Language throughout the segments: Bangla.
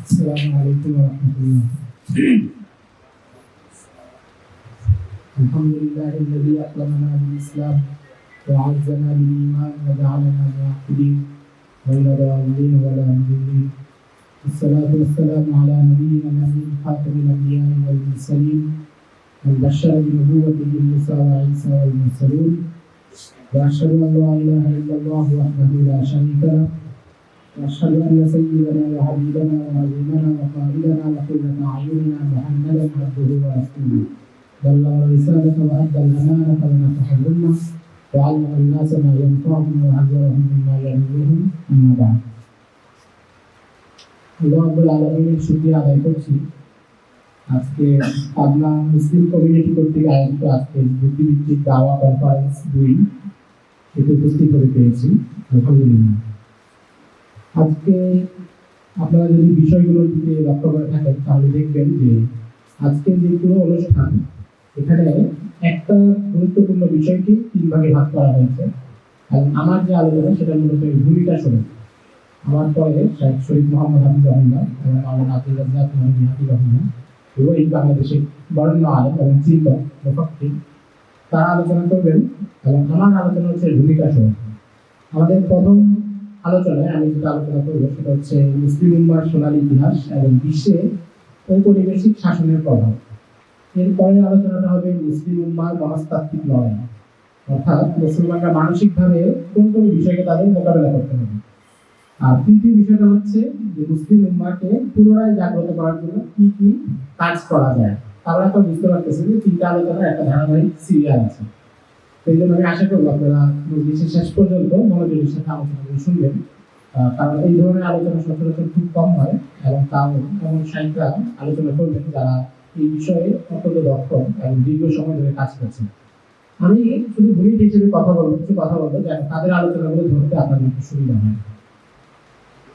السلام عليكم ورحمة الله. الحمد لله الذي أكرمنا بالإسلام وعزنا بالإيمان وجعلنا موحدين غير ضالين ولا مضلين. الصلاة والسلام على نبينا الأمين خاتم الأنبياء والمرسلين والبشر بنبوته موسى وعيسى والمرسلون. وأشهد أن لا إله إلا الله وحده لا شريك له وأشهد أن سيدنا وحبيبنا وعظيمنا وقائدنا وقرة أعيننا محمدا عبده ورسوله بلغ الرسالة وأدى الأمانة ونصح الأمة وعلم الناس ما ينفعهم وعذرهم مما يضرهم. أما بعد. আল্লাহ রাব্বুল আলামিনের শুকরিয়া আদায় করছি। আজকে পাবনা মুসলিম কমিউনিটি কর্তৃক আয়োজিত আজকে বুদ্ধিভিত্তিক দাওয়া কনফারেন্স 2 এতে উপস্থিত হতে পেরেছি, আলহামদুলিল্লাহ। আজকে আপনারা যদি বিষয়গুলোর দিকে লক্ষ্য করে থাকেন তাহলে দেখবেন যে আজকের যে পুরো অনুষ্ঠান এখানে একটা গুরুত্বপূর্ণ বিষয়কে 3 ভাগে ভাগ করা হয়েছে। এবং আমার যে আলোচনা সেটা মূলত ভূমিকা শোনেন। আমার পরে শেখ শরীফ মোহাম্মদ হাফিজ রহমান এবং আমার আব্দুল রাজ্জাক মোহাম্মদ হাফিজ রহমান এই বাংলাদেশের বরেণ্য আলেম এবং চিন্তক মুফাক্কির তারা আলোচনা করবেন এবং আমার আলোচনা হচ্ছে ভূমিকা শোনেন। আমাদের প্রথম আলোচনায় আমি যেটা আলোচনা করবো সেটা হচ্ছে মুসলিম উম্মার সোনালী ইতিহাস এবং বিশ্বে ঔপনিবেশিক শাসনের প্রভাব। এরপরে আলোচনাটা হবে মুসলিম উম্মার মনস্তাত্ত্বিক লড়াই, অর্থাৎ মুসলমানরা মানসিকভাবে কোন কোন বিষয়কে তাদের মোকাবেলা করতে হবে। আর তৃতীয় বিষয়টা হচ্ছে যে মুসলিম উম্মাকে পুনরায় জাগ্রত করার জন্য কি কি কাজ করা যায়। তারা তো বুঝতে পারতেছে যে 3টা আলোচনার একটা ধারাবাহিক সিরিয়াল আছে। সেই জন্য আমি আশা করবো আপনারা মজলিসের শেষ পর্যন্ত মনোযোগের সাথে আলোচনাগুলো শুনবেন, কারণ এই ধরনের আলোচনা সচরাচর খুব কম হয় এবং তাও এমন সাহিত্যরা আলোচনা করবেন যারা এই বিষয়ে অত্যন্ত দক্ষ এবং দীর্ঘ সময় ধরে কাজ করছেন। আমি শুধু ভূমিকা হিসেবে কিছু কথা বলবো যেন তাদের আলোচনাগুলো ধরতে আপনাদের একটু সুবিধা হয়।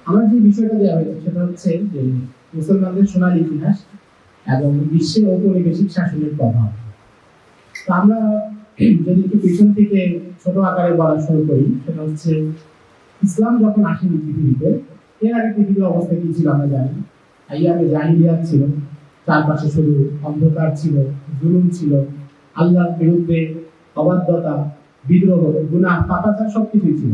আমার যে বিষয়টা দেওয়া হয়েছে সেটা হচ্ছে যে মুসলমানদের সোনালী ইতিহাস এবং বিশ্বের ঔপনিবেশিক শাসনের প্রভাব। তো আমরা যদি একটু পিছন থেকে ছোট আকারে বলা শুরু করি, সেটা হচ্ছে ইসলাম যখন আসেনি পৃথিবীতে, এর আগে পৃথিবীর অবস্থা কি ছিল আমরা জানি। আইয়ামে জাহিলিয়াত ছিল, চারপাশে শুধু অন্ধকার ছিল, জুলুম ছিল, আল্লাহর বিরুদ্ধে অবাধ্যতা, বিদ্রোহ, গুনাহ, পাপাচার সবকিছুই ছিল।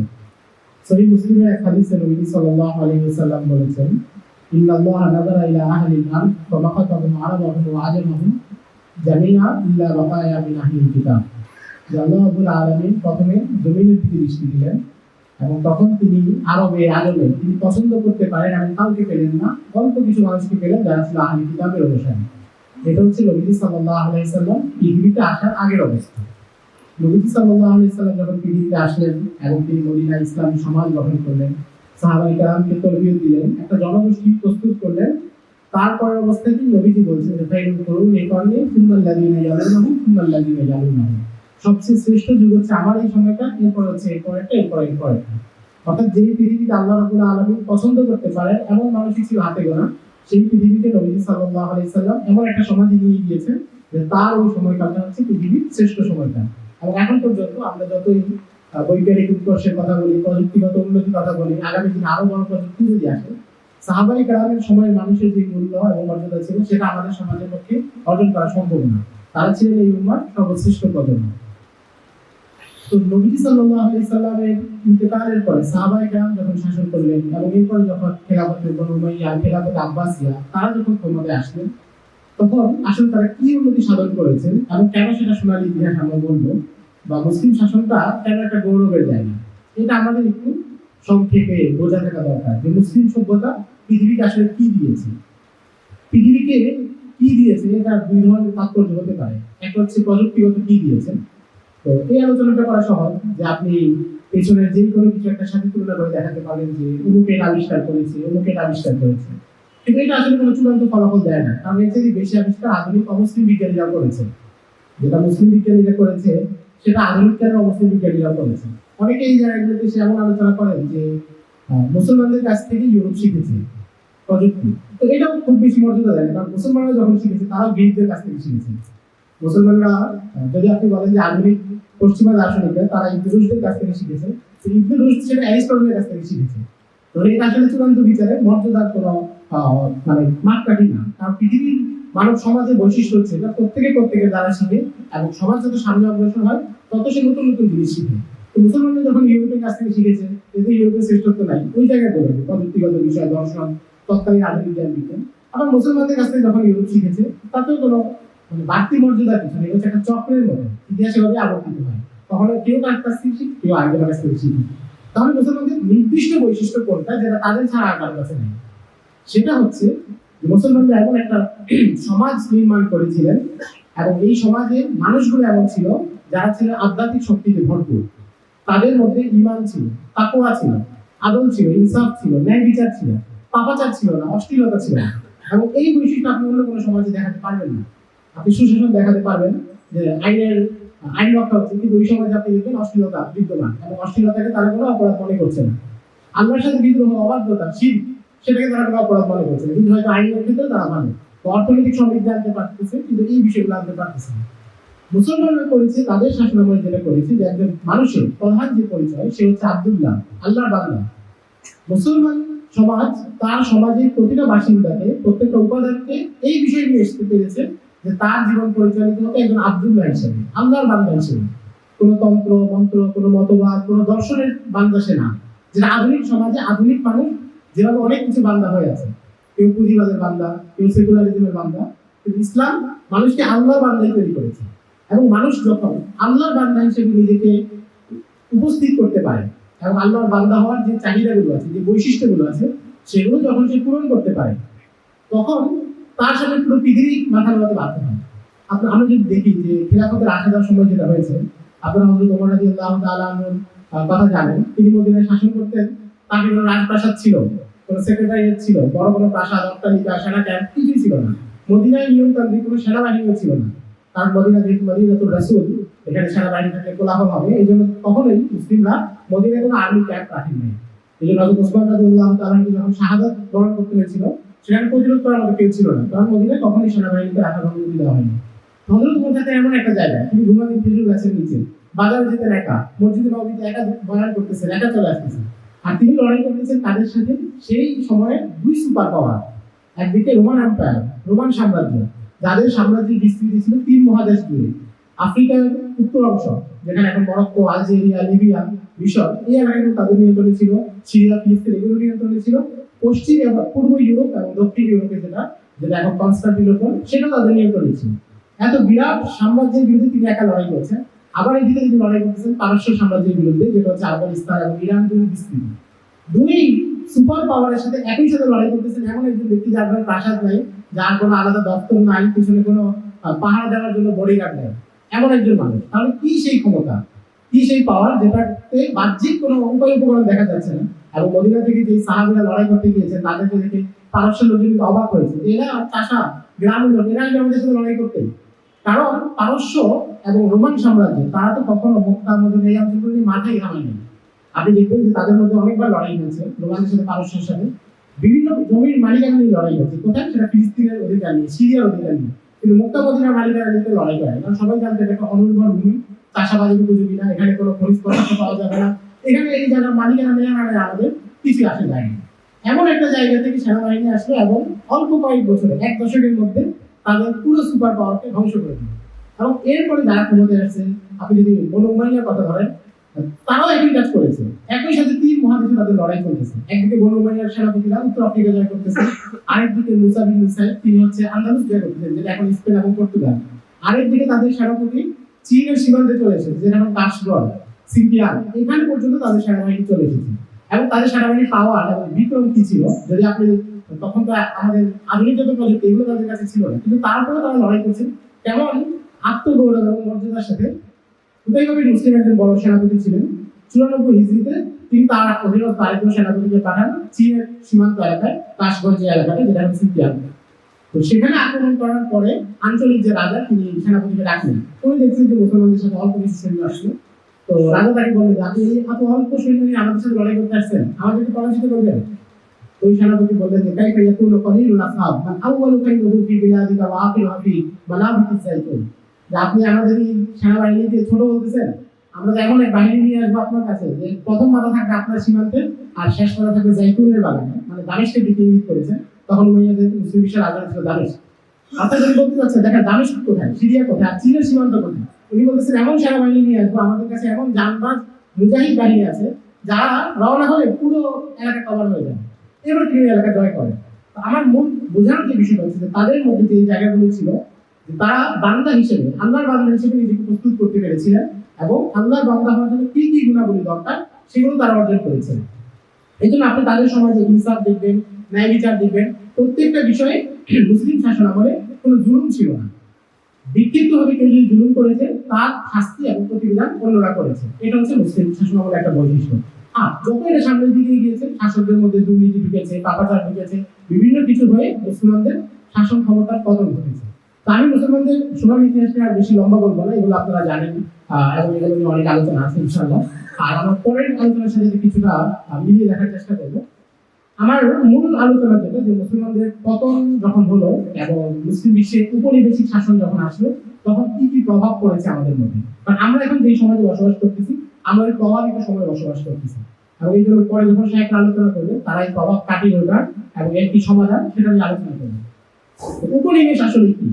সহিহ মুসলিমের এক হাদিসে নবী সাল্লাল্লাহু আলাইহি ওয়াসাল্লাম বলেছেন, ইন্নাল্লাহা নাযারা ইলা আহলিল আরদ ফামাকাতাহুম আরাবাহুম ওয়া আজামাহুম জামিআ ইল্লা বাকায়া মিন আহলিল কিতাব। যে আল্লাহ রাব্বুল আলামিন প্রথমে জমিনের দিকে দৃষ্টি দিলেন এবং তখন তিনি আজমে তিনি পছন্দ করতে পারেন এমন কাউকে পেলেন না, অল্প কিছু মানুষকে পেলেন যারা ছিল আহলি কিতাবের অনুসারী। এটা হচ্ছে নবী সাল্লাল্লাহু আলাইহি ওয়াসাল্লাম পৃথিবীতে আসার আগের অবস্থা। নবী সাল্লাল্লাহু আলাইহি ওয়াসাল্লাম যখন পৃথিবীতে আসলেন এবং তিনি মদিনায় ইসলামী সমাজ গঠন করলেন, সাহাবায়ে কেরামকে তরবিয়ত দিলেন, একটা জনগোষ্ঠী প্রস্তুত করলেন, তারপরের অবস্থায় নবীজি বলছেন যে ফাইরুল কুরুন এই কারণে সুন্নাল্লাযিনা ইয়ালুনহুম সুন্নাল্লাযিনা ইয়ালুনহুম, সবচেয়ে শ্রেষ্ঠ যুগ হচ্ছে আমার এই সময়টা, এরপর হচ্ছে এরপর। অর্থাৎ যেই পৃথিবীতে আল্লাহ রাব্বুল আলামিন পছন্দ করতে পারেন এমন মানুষই ছিল হাতে গোনা, সেই পৃথিবীতে নবী সাল্লাল্লাহু আলাইহি ওয়াসাল্লাম এমন একটা সমাজ নিয়ে গিয়েছেন যে তার ওই সময়কালটা হচ্ছে পৃথিবীর শ্রেষ্ঠ সময়টা। এবং এখন পর্যন্ত আমরা যতই বৈজ্ঞানিক উৎকর্ষের কথা বলি, প্রযুক্তিগত উন্নতির কথা বলি, আগামী দিনে আরো বড় প্রযুক্তি যদি আসে, সাহাবায়ে কেরামের সময় মানুষের যে মূল্য এবং মর্যাদা ছিল সেটা আমাদের সমাজের পক্ষে অর্জন করা সম্ভব না। তারা ছিলেন এই উম্মার সর্বশ্রেষ্ঠ প্রজন্ম। তো নবী সাল্লাল্লাহু আলাইহি ওয়াসাল্লামের ইন্তেকালের পরে সাহাবায়ে কেরাম যখন শাসন করলেন এবং এরপর যখন খেলাফতে বনু উমাইয়া, খেলাফতে আব্বাসিয়া তারা যখন ক্ষমতায় আসলেন, তখন আসলে তারা কি উন্নতি সাধন করেছেন এবং কেন সেটা সোনালী ইতিহাস আমরা বলবো, বা মুসলিম শাসনটা কেন একটা গৌরবের জায়গা, এটা আমাদের একটু সংক্ষেপে বোঝা থাকা দরকার যে মুসলিম সভ্যতা পৃথিবীকে আসলে কি দিয়েছে। পৃথিবীকে কি দিয়েছে এটা 2 ধরনের তাৎপর্য হতে পারে। একটা হচ্ছে প্রযুক্তিগত কি দিয়েছেন। তো এই আলোচনাটা করা সহজ যে আপনি পেছনের যে কোনো কিছু একটা সাথে তুলনা করে দেখাতে পারেন যে অমুক এটা আবিষ্কার করেছে, কিন্তু এটা আসলে কোনো চূড়ান্ত ফলাফল দেয় না, কারণ এর চেয়ে বেশি আবিষ্কার আধুনিক অমুসলিম বিজ্ঞানীরা করেছে। যেটা মুসলিম বিজ্ঞানীরা করেছে সেটা আধুনিক কেন অমুসলিম বিজ্ঞানীরা করেছে। অনেকে এই জায়গাগুলোতে এসে এমন আলোচনা করেন যে মুসলমানদের কাছ থেকে ইউরোপ শিখেছে প্রযুক্তি, তো এটাও খুব বেশি মর্যাদা দেয় না, কারণ মুসলমানরা যখন শিখেছে তারাও গ্রিকদের কাছ থেকে শিখেছে। মুসলমানরা যদি আপনি বলেন যে আধুনিক পশ্চিমা দার্শনিকরা তারা ইবনে রুশদের কাছ থেকে শিখেছে, ইবনে রুশদ সেটা অ্যারিস্টটলের কাছ থেকে শিখেছে। তো এটা আসলে চূড়ান্ত বিচারে মর্যাদার কোনো মানে মাপকাঠি না। কারণ পৃথিবীর মানব সমাজের বৈশিষ্ট্য হচ্ছে এটা প্রত্যেকের দ্বারা শিখে, এবং সমাজ যত সামনে অগ্রসর হয় তত সে নতুন নতুন জিনিস শিখে। তো মুসলমানরা যখন ইউরোপের কাছ থেকে শিখেছে, এতে ইউরোপের শ্রেষ্ঠত্ব নাই, ওই জায়গায় বলে প্রযুক্তিগত বিষয়, দর্শন, তৎকালীন আধুনিক জ্ঞান বিজ্ঞান। আবার মুসলমানদের কাছ থেকে যখন ইউরোপ শিখেছে, তাতেও কোনো মানে বাড়তি মর্যাদা কিছু নেই, হচ্ছে একটা চক্রের মতো ইতিহাসে ভাবে আবর্তিত হয়। কখনো কেউ তার কাছ থেকে শিখে, কেউ আরেকজনের কাছ থেকে শিখে। তাহলে মুসলমানদের নির্দিষ্ট বৈশিষ্ট্য কোনটা যেটা তাদের ছাড়া আর কারোর কাছে নেই? সেটা হচ্ছে মুসলমানরা এমন একটা সমাজ নির্মাণ করেছিলেন, এবং এই সমাজে মানুষগুলো এমন ছিল যারা ছিল আধ্যাত্মিক শক্তিতে ভরপুর। তাদের মধ্যে ঈমান ছিল, তাকওয়া ছিল, আদল ছিল, ইনসাফ ছিল, ন্যায় বিচার ছিল, পাপাচার ছিল না, অশ্লীলতা ছিল না। এবং এই বৈশিষ্ট্য আপনি অন্য কোনো সমাজে দেখাতে পারবেন না। আপনি সুশাসন দেখাতে পারবেন, যে আইন রক্ষা হচ্ছে, কিন্তু ওই সমাজে আপনি দেখবেন অশ্লীলতা বিদ্যমান, এবং অশ্লীলতাকে তারা কোনো অপরাধ মনে করছে না। আল্লাহর সাথে বিদ্রোহ, অবাধ্যতা, শিরক, সেটাকে তারা কোনো অপরাধ মনে করছে না, কিন্তু হয়তো আইনের ক্ষেত্রে তারা মানে অর্থনৈতিক সমৃদ্ধি আনতে পারতেছে, কিন্তু এই বিষয়গুলো আনতে পারতেছে না। মুসলমানরা করেছে তাদের শাসনামলে যেটা করেছে, যে একজন মানুষের প্রধান যে পরিচয় সে হচ্ছে আব্দুল্লাহ, আল্লাহর বান্দা। মুসলমান সমাজ তার সমাজের প্রতিটা বাসিন্দাকে, প্রত্যেকটা উপাদানকে এই বিষয় নিয়ে আসতে পেরেছে যে তার জীবন পরিচালিত হবে একজন আব্দুল্লাহ হিসেবে, আল্লাহর বান্দা হিসেবে। কোনো তন্ত্র মন্ত্র, কোনো মতবাদ, কোনো দর্শনের বান্দা সে না। যেটা আধুনিক সমাজে আধুনিক মানুষ যেভাবে অনেক কিছু বান্দা হয়ে আছে, কেউ পুঁজিবাদের বান্দা, কেউ সেকুলারিজমের বান্দা, কিন্তু ইসলাম মানুষকে আল্লাহর বান্দাই তৈরি করেছে। এবং মানুষ যখন আল্লাহর বান্দা হিসেবে নিজেকে উপস্থিত করতে পারে, এবং আল্লাহর বান্দা হওয়ার যে চাহিদাগুলো আছে, যে বৈশিষ্ট্যগুলো আছে, সেগুলো যখন সে পূরণ করতে পারে, তখন তার সাথে পুরো পৃথিবী মাথা নামাতে বাধ্য হয়। আমরা যদি দেখি যে খিলাফতের আসাদার সময় যেটা হয়েছে, আপনারা হযরত ওমর রাদিয়াল্লাহু তাআলা আনহুর কথা জানেন। তিনি মদিনায় শাসন করতেন, তার কোনো রাজপ্রাসাদ ছিল, কোনো সেক্রেটারিয়েট ছিল, বড় বড় প্রাসাদ, অট্টালিকা, সেনা ক্যাম্প কিছুই ছিল না। মদিনায় নিয়মতান্ত্রিক কোনো সেনাবাহিনীও ছিল না, কারণ মদিনা যেহেতু মদিনাতুর রাসূল, এখানে সেনাবাহিনী থাকলে কোলাহল হবে। এই জন্য কখনোই মুসলিমরা মদিনায় কোনো আর্মি ক্যাম্প রাখেন নাই। এই জন্য হযরত ওসমান রাদিয়াল্লাহু তাআলা যখন শাহাদাত বরণ করতে হয়েছিল, সেখানে প্রতিরোধ করার মতো কেউ ছিল না, কারণ মদিনায় কখনোই সেনাবাহিনীকে রাখার অনুমতি দেওয়া হয়নি। হযরত ওমর থাকতেন এমন একটা জায়গায়, তিনি ঘুমাতেন খেজুর গাছের নিচে, বাজারে যেতেন একা, মসজিদে নববীতে একা বয়ান করতেছেন, একা চলে আসতেছেন। আর তিনি লড়াই করতেছেন তাদের সাথে সেই সময়ে দুই সুপার পাওয়ার। একদিকে রোমান এম্পায়ার, রোমান সাম্রাজ্য, যাদের সাম্রাজ্যের বিস্তৃতি ছিল 3 মহাদেশ জুড়ে। আফ্রিকার উত্তর অংশ, যেখানে এখন মরক্কো, আলজেরিয়া, লিবিয়া, মিশর, এই এলাকাগুলো তাদের নিয়ন্ত্রণে ছিল। সিরিয়া, ফিলিস্তিন এগুলো নিয়ন্ত্রণে ছিল। পশ্চিম এবং পূর্ব ইউরোপ এবং দক্ষিণ ইউরোপে যেটা যেটা এখন কনস্টান্টিনোপল, সেটা তাদের নিয়ন্ত্রণে ছিল। এত বিরাট সাম্রাজ্যের বিরুদ্ধে তিনি একা লড়াই করেছেন। আবার এদিকে তিনি লড়াই করতেছেন পারস্য সাম্রাজ্যের বিরুদ্ধে, যেটা হচ্ছে আফগানিস্তান এবং ইরান জুড়ে বিস্তৃত। দুই সুপার পাওয়ারের সাথে একই সাথে লড়াই করতেছেন এমন একজন ব্যক্তি, যার কোনো প্রাসাদ নাই, যার কোনো আলাদা দপ্তর নাই, পিছনে কোনো পাহারা দেওয়ার জন্য বডিগার্ড নেই, এমন একজন মানুষ। তাহলে কি সেই ক্ষমতা, কি সেই পাওয়ার, যেটাতে বাহ্যিক কোনো উপায় উপকরণ দেখা যাচ্ছে না। এবং মদিনা থেকে যে সাহাবীরা লড়াই করতে গিয়েছেন, তাদেরকে দেখে পারস্য লোকজন কিন্তু অবাক হয়েছে, এরা চাষা গ্রামের লোক, এরা আমাদের সাথে লড়াই করতে। কারণ পারস্য এবং রোমান সাম্রাজ্য তারা তো কখনো মক্কা, মদিনা এই অঞ্চলগুলো নিয়ে মাথায় ঘামায়নি। আপনি দেখবেন যে তাদের মধ্যে অনেকবার লড়াই হয়েছে, রোমানদের সাথে, পারস্যের সাথে। বিভিন্ন জমির মালিকানা নিয়ে লড়াই হয়েছে, কোথায়? সেটা ফিলিস্তিনের অধিকার নিয়ে, সিরিয়ার অধিকার নিয়ে। কিন্তু মক্কা মদিনার মালিকানা নিয়ে লড়াই করে, কারণ সবাই জানতে এটা একটা অনুর্বর ভূমি, চাষাবাদের উপযোগী না, এখানে কোনো খনিজ পদার্থ পাওয়া যাবে না, এখানে এই জায়গার মালিকানা নেওয়া মানে আমাদের কিছু আসে যায় না। এমন একটা জায়গা থেকে সেনাবাহিনী আসলো এবং অল্প কয়েক বছরে, 1 দশকের মধ্যে তাদের পুরো সুপার পাওয়ারকে ধ্বংস করে দিল। এবং এরপরে যারা ক্ষমতায় আসছে, আপনি যদি বনু উমাইয়ার কথা ধরেন, তারাও একই কাজ করেছে। একই সাথে 3 মহাদেশে তাদের লড়াই চলতেছে। একদিকে বনু উমাইয়ার সেনাপতিরা উত্তর আফ্রিকা জয় করতেছে, আরেকদিকে মুসা বিন নুসাইর, তিনি হচ্ছে আন্দালুস জয় করতেছেন, যেটা এখন স্পেন এবং পর্তুগাল। আরেকদিকে তাদের সেনাপতি চীনের সীমান্তে চলে এসেছে, যেটা এখন কাশগড়, সিকিয়ান, এখানে পর্যন্ত তাদের সেনাবাহিনী চলে এসেছে। এবং তাদের সেনাবাহিনীর পাওয়ার এবং বিক্রম কি ছিল, যদি আপনি তখন তো আমাদের আধুনিক যত প্রযুক্তি এগুলো তাদের কাছে ছিল না, কিন্তু তারপরে তারা লড়াই করছে কেমন আত্মগৌরব এবং মর্যাদার সাথে। হুদাইবা বিন মুসলিম একজন বড় সেনাপতি ছিলেন। 94 হিজরিতে তিনি তার অধীনস্থ আরেকজন সেনাপতিকে পাঠান চীনের সীমান্ত এলাকায়, কাশগড় যে এলাকাটা, যেটা হচ্ছে সিকিয়ান। তো সেখানে আক্রমণ করার পরে আঞ্চলিক যে রাজা, তিনি সেনাপতিকে ডাকলেন। উনি দেখছেন যে মুসলমানদের সাথে অল্প কিছু সৈন্য আসলো। তো রাজা তাকে বললেন, আপনি এই এত অল্প সৈন্য নিয়ে আমাদের সাথে লড়াই করতে আসছেন, আমাদেরকে পরাজিত করবেন? ওই সেনাপতি বললেন যে কাইফা ইয়াকুনু কলিলুল আসহাব মান আউয়ালু কাইয়ুহু ফি বিলাদিকা ওয়া আখিরুহু ফি মানাবিতিস যাইতুন। যে আপনি আমাদের এই সেনাবাহিনীকে ছোট বলতেছেন, আমরা এমন এক বাহিনী নিয়ে আসবো আপনার কাছে যে প্রথম মাথা থাকবে আপনার সীমান্তে, আর শেষ মাথা থাকবে জাইতুনের বাগানে, মানে দামেস্কের দিকে ইঙ্গিত করেছেন। তখন উমাইয়াদের মুসলিম বিশ্বের রাজধানী ছিল দামেস্ক। আপনার যদি বলতে চাচ্ছেন দেখেন দামেস্ক কোথায়, সিরিয়া কোথায়, আর চীনের সীমান্ত কোথায়, উনি বলতেছেন এমন সেনাবাহিনী নিয়ে আসবো, আমাদের কাছে এমন জানবাজ মুজাহিদ বাহিনী আছে যারা রওনা হলে পুরো এলাকা কভার হয়ে যায়, এবার তিনি এলাকা জয় করে। আমার মূল বোঝানোর যে বিষয়টা হচ্ছে যে তাদের মধ্যে যে জায়গাগুলো ছিল, তারা বান্দা হিসেবে, আল্লাহর বান্দা হিসেবে নিজেকে প্রস্তুত করতে পেরেছিলেন এবং আল্লাহর বান্দা হওয়ার জন্য কি কি গুণাবলী দরকার সেগুলো তারা অর্জন করেছেন। এই জন্য আপনি তাদের সমাজে ইনসাফ দেখবেন, ন্যায় বিচার দেখবেন, প্রত্যেকটা বিষয়ে মুসলিম শাসন আমলে কোনো জুলুম ছিল না। বিক্ষিপ্ত ভাবে কেউ যদি জুলুম করেছে তার শাস্তি এবং প্রতিবিধান অন্যরা করেছে, এটা হচ্ছে মুসলিম শাসন আমলের একটা বৈশিষ্ট্য। যত এটা সামনের দিকে গিয়েছে, শাসকদের মধ্যে দুর্নীতি ঢুকেছে, পাপাচার ঢুকেছে, বিভিন্ন কিছু হয়ে মুসলমানদের শাসন ক্ষমতার পতন ঘটেছে। তো আমি মুসলমানদের সোনার ইতিহাস নিয়ে আর বেশি লম্বা বলবো না, এগুলো আপনারা জানেন এবং এগুলো নিয়ে অনেক আলোচনা আছে ইনশাআল্লাহ। আর আমার পরের আলোচনার সাথে কিছুটা মিলিয়ে দেখার চেষ্টা করবো। আমার মূল আলোচনা যেটা, যে মুসলমানদের পতন যখন হলো এবং মুসলিম বিশ্বে উপনিবেশিক শাসন যখন আসলো, তখন কি কি প্রভাব পড়েছে আমাদের মধ্যে। কারণ আমরা এখন যে সমাজে বসবাস করতেছি, আমরা এই প্রভাবিত সময়ে বসবাস করতেছি, এবং এই জন্য পরে যখন সে একটা আলোচনা করবে তারা এই প্রভাব কাটিয়ে ওঠার এবং এর কি সমাধান সেটা নিয়ে আলোচনা করবে। উপনিবেশ আসলে কি?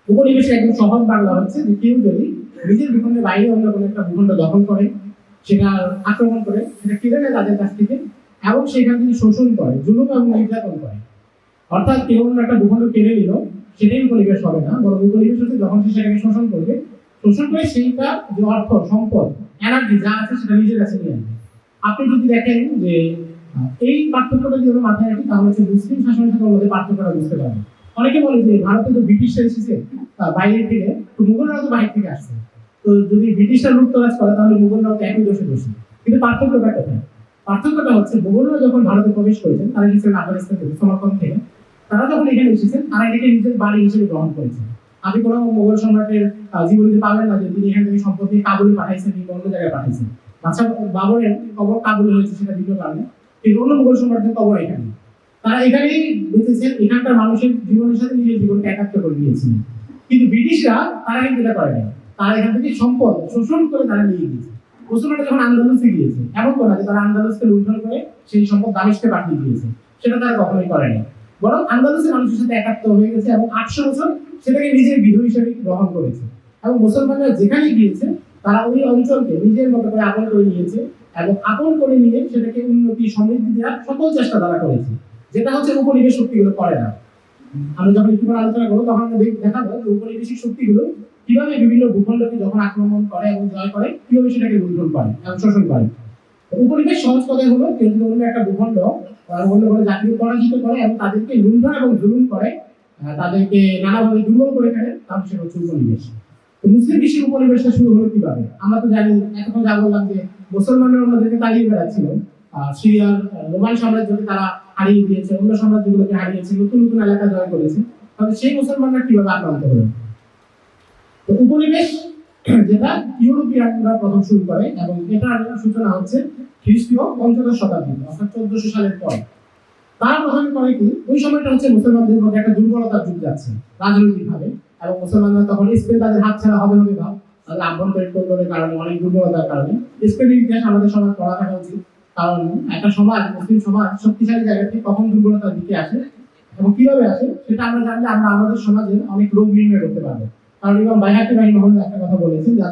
উপনিবেশে একদম সহজ বাংলা হচ্ছে যে কেউ যদি নিজের ভূখণ্ডের বাইরে অন্য কোনো একটা ভূখণ্ড দখল করে, সেটা আক্রমণ করে, সেটা কেড়ে নেয় তাদের কাছ থেকে এবং সেখান থেকে শোষণ করে, জুলুম এবং নির্যাতন করে। অর্থাৎ কেউ অন্য একটা ভূখণ্ড কেড়ে নিল, সেটাই উপনিবেশ হবে না, বরং উপনিবেশ হচ্ছে যখন সে সেটাকে শোষণ করবে, শোষণ করে সেইটা যে অর্থ, সম্পদ, এনার্জি যা আছে সেটা নিজের কাছে নিয়ে আসবে। আপনি যদি দেখেন যে এই পার্থক্যটা যদি মাথায় রাখি, তাহলে হচ্ছে মুসলিম শাসনের সাথে আমাদের পার্থক্যটা বুঝতে পারবে। অনেকে বলে যে ভারতে তো ব্রিটিশরা এসেছে বাইরে থেকে, তো মুঘলরাও তো বাইরে থেকে আসছে, তো যদি ব্রিটিশরা লুটতরাজ করে তাহলে মুঘলরাও তো একই দোষে দোষী। কিন্তু পার্থক্যটা কোথায়? পার্থক্যটা হচ্ছে মুঘলরা যখন ভারতে প্রবেশ করেছেন, তারা এসেছিলেন আফগানিস্তান থেকে, সমরকন্দ থেকে। তারা যখন এখানে এসেছেন, তারা এটাকে নিজের বাড়ি হিসেবে গ্রহণ করেছেন। আপনি কোনো মুঘল সম্রাটের জীবনীতে পাবেন না যে তিনি এখান থেকে সম্পত্তি কাবুলে পাঠাইছেন কিংবা অন্য জায়গায় পাঠাইছেন। আচ্ছা, বাবরের কবর কাবুলে হয়েছে, সেটা ভিন্ন কারণে, কিন্তু অন্য মুঘল সম্রাটের কবর এখানে। তারা এখানেই বেঁচেছেন, এখানকার মানুষের জীবনের সাথে নিজের জীবনকে একাত্ম করে দিয়েছিলেন। কিন্তু ব্রিটিশরা তারা কিন্তু এটা করে না, তারা এখান থেকে সম্পদ শোষণ করে তারা নিয়ে গিয়েছে। মুসলমানরা যখন আন্দালুসে গিয়েছে, এমন করে যে তারা আন্দালুসকে লুণ্ঠন করে সেই সম্পদ দামেস্কে পাঠিয়ে দিয়েছে, সেটা তারা কখনোই করেনি। বরং আন্দালুসের মানুষের সাথে একাত্ম হয়ে গেছে এবং 800 বছর সেটাকে নিজের বিধ হিসেবে গ্রহণ করেছে। এবং মুসলমানরা যেখানে গিয়েছে তারা ওই অঞ্চলকে নিজের মতো করে আপন করে নিয়েছে এবং আপন করে নিয়ে সেটাকে উন্নতি সমৃদ্ধি দেওয়ার সকল চেষ্টা তারা করেছে, যেটা হচ্ছে উপনিবেশ শক্তিগুলো করে না। আমরা যখন একটু আলোচনা করবো তখন আমরা দেখাবো যে উপনিবেশিক শক্তিগুলো কিভাবে বিভিন্ন ভূখণ্ডকে যখন আক্রমণ করে এবং জয় করে, কিভাবে সেটাকে লুণ্ঠন করে এবং শোষণ করে। উপনিবেশ সহজ কথাই হলো, কেউ যদি অন্য একটা ভূখণ্ড অন্য কোনো জাতিকে পরাজিত করে এবং তাদেরকে লুণ্ঠন এবং জুলুম করে, তাদেরকে নানাভাবে দুর্বল করে ফেলে, তাহলে সেটা হচ্ছে উপনিবেশ। তো মুসলিম বিশ্বের উপনিবেশটা শুরু হলো কিভাবে? আমরা তো জানি, এতক্ষণ যা বললাম যে মুসলমানরা অন্যদেরকে তাড়িয়ে বেড়াচ্ছিল, সিরিয়ার রোমান সাম্রাজ্যকে তারা হারিয়ে দিয়েছে, অন্য সাম্রাজ্যগুলোকে হারিয়েছে, নতুন নতুন এলাকা জয় করেছে। তাহলে সেই মুসলমানরা কিভাবে আক্রান্ত হলো? তো উপনিবেশ যেটা ইউরোপিয়ানরা প্রথম শুরু করে এবং এটার সূচনা হচ্ছে খ্রিস্টীয় ৫ম শতাব্দীতে, অর্থাৎ ১৪০০ সালের পর। তারা প্রথমে করে কি, ওই সময়টা হচ্ছে মুসলমানদের মধ্যে একটা দুর্বলতার যুগ যাচ্ছে রাজনৈতিকভাবে, এবং মুসলমানরা তখন স্পেন তাদের হাত ছাড়া হবে ভাব, তাদের আভ্যন্তরীণ কন্দলের কারণে, অনেক দুর্বলতার কারণে। স্পেনের ইতিহাস আমাদের সমাজ পড়া থাকা উচিত, কারণ একটা সমাজ, মুসলিম সমাজ শক্তিশালী জায়গা থেকে কখন দুর্বলতার দিকে আসে এবং কিভাবে আসে সেটা আমরা জানলে আমরা আমাদের সমাজে অনেক রোগ নির্ণয় করতে পারবো। কারণ ইমাম বাইহাকি রাহিমাহুল্লাহ একটা কথা বলেছেন যে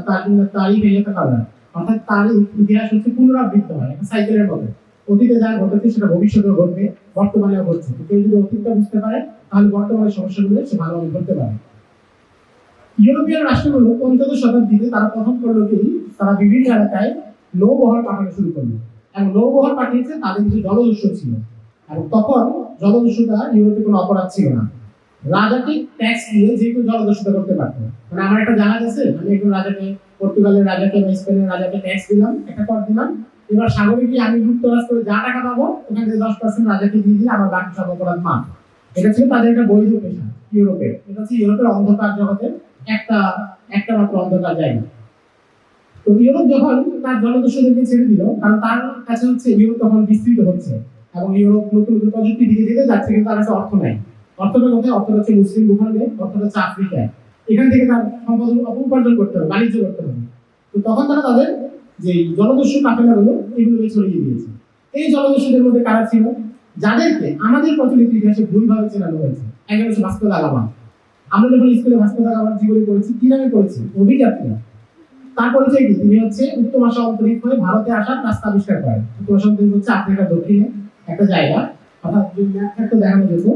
তারিখ এটা কারণ, অর্থাৎ তারিখ, ইতিহাস হচ্ছে পুনরাবৃত্ত হয়, একটা সাইকেলের মতো। অতীতে যা ঘটেছে সেটা ভবিষ্যতেও ঘটবে, বর্তমানেও ঘটছে। কেউ যদি অতীতটা বুঝতে পারে তাহলে বর্তমানের সমস্যাগুলো সে ভালোভাবে ধরতে পারে। ইউরোপিয়ান রাষ্ট্রগুলো ৫ম শতাব্দীতে তারা প্রথম করলো কি, তারা বিভিন্ন এলাকায় নৌবহর পাঠানো শুরু করলো এবং নৌবহর পাঠিয়েছে তাদের কিছু জলদস্যু ছিল। এবং তখন জলদস্যুতা ইউরোপে কোনো অপরাধ ছিল না, রাজাকে ট্যাক্স দিয়ে যে কেউ জলদস্যুতা করতে পারতো। মানে আমার একটা জাহাজ আছে, আমি একজন রাজাকে, পর্তুগালের রাজাকে বা স্পেনের রাজাকে ট্যাক্স দিলাম, একটা কর দিলাম, এবার সাগরে গিয়ে আমি লুটতরাজ করে যা টাকা পাবো ওখান থেকে 10% রাজাকে দিয়ে দিলে আমার বাকি সব অপরাধ মাফ। এটা ছিল তাদের একটা বৈধ পেশা ইউরোপে। এটা হচ্ছে ইউরোপের অন্ধকার জগতের একটা মাত্র অন্ধকার জায়গা। তো ইউরোপ যখন তার জলদস্যুদেরকে ছেড়ে দিল, কারণ তার কাছে হচ্ছে ইউরোপ তখন বিস্তৃত হচ্ছে এবং ইউরোপ নতুন নতুন প্রযুক্তি দিকে দিতে যাচ্ছে, কিন্তু তার কাছে অর্থ নাই। অর্থটা কোথায়? অর্থটা হচ্ছে মুসলিম ভূখণ্ডে, অর্থটা হচ্ছে আফ্রিকায়। এখান থেকে তার সম্পদ উপার্জন করতে হবে, বাণিজ্য করতে হবে। তো তখন তারা তাদের যে জলদস্যু কাফেলাগুলো এগুলোকে ছড়িয়ে দিয়েছে। এই জলদস্যুদের মধ্যে কারা ছিল? যাদেরকে আমাদের প্রচলিত ইতিহাসে ভুলভাবে চেনানো হয়েছে। একজন হচ্ছে ভাস্কো দা গামা। আমরা যখন স্কুলে ভাস্কো দা গামার জীবনী পড়েছি কি নামে পড়েছি? অভিযাত্রী। তার পরিচয় কি? তিনি হচ্ছে উত্তর মহাসাগরীয় হয়ে ভারতে আসার রাস্তা আবিষ্কার করেন। উত্তর মহাসাগরীয় হচ্ছে আফ্রিকার দক্ষিণে একটা জায়গা, অর্থাৎ যদি ম্যাপ থাকতে দেখানো যেত,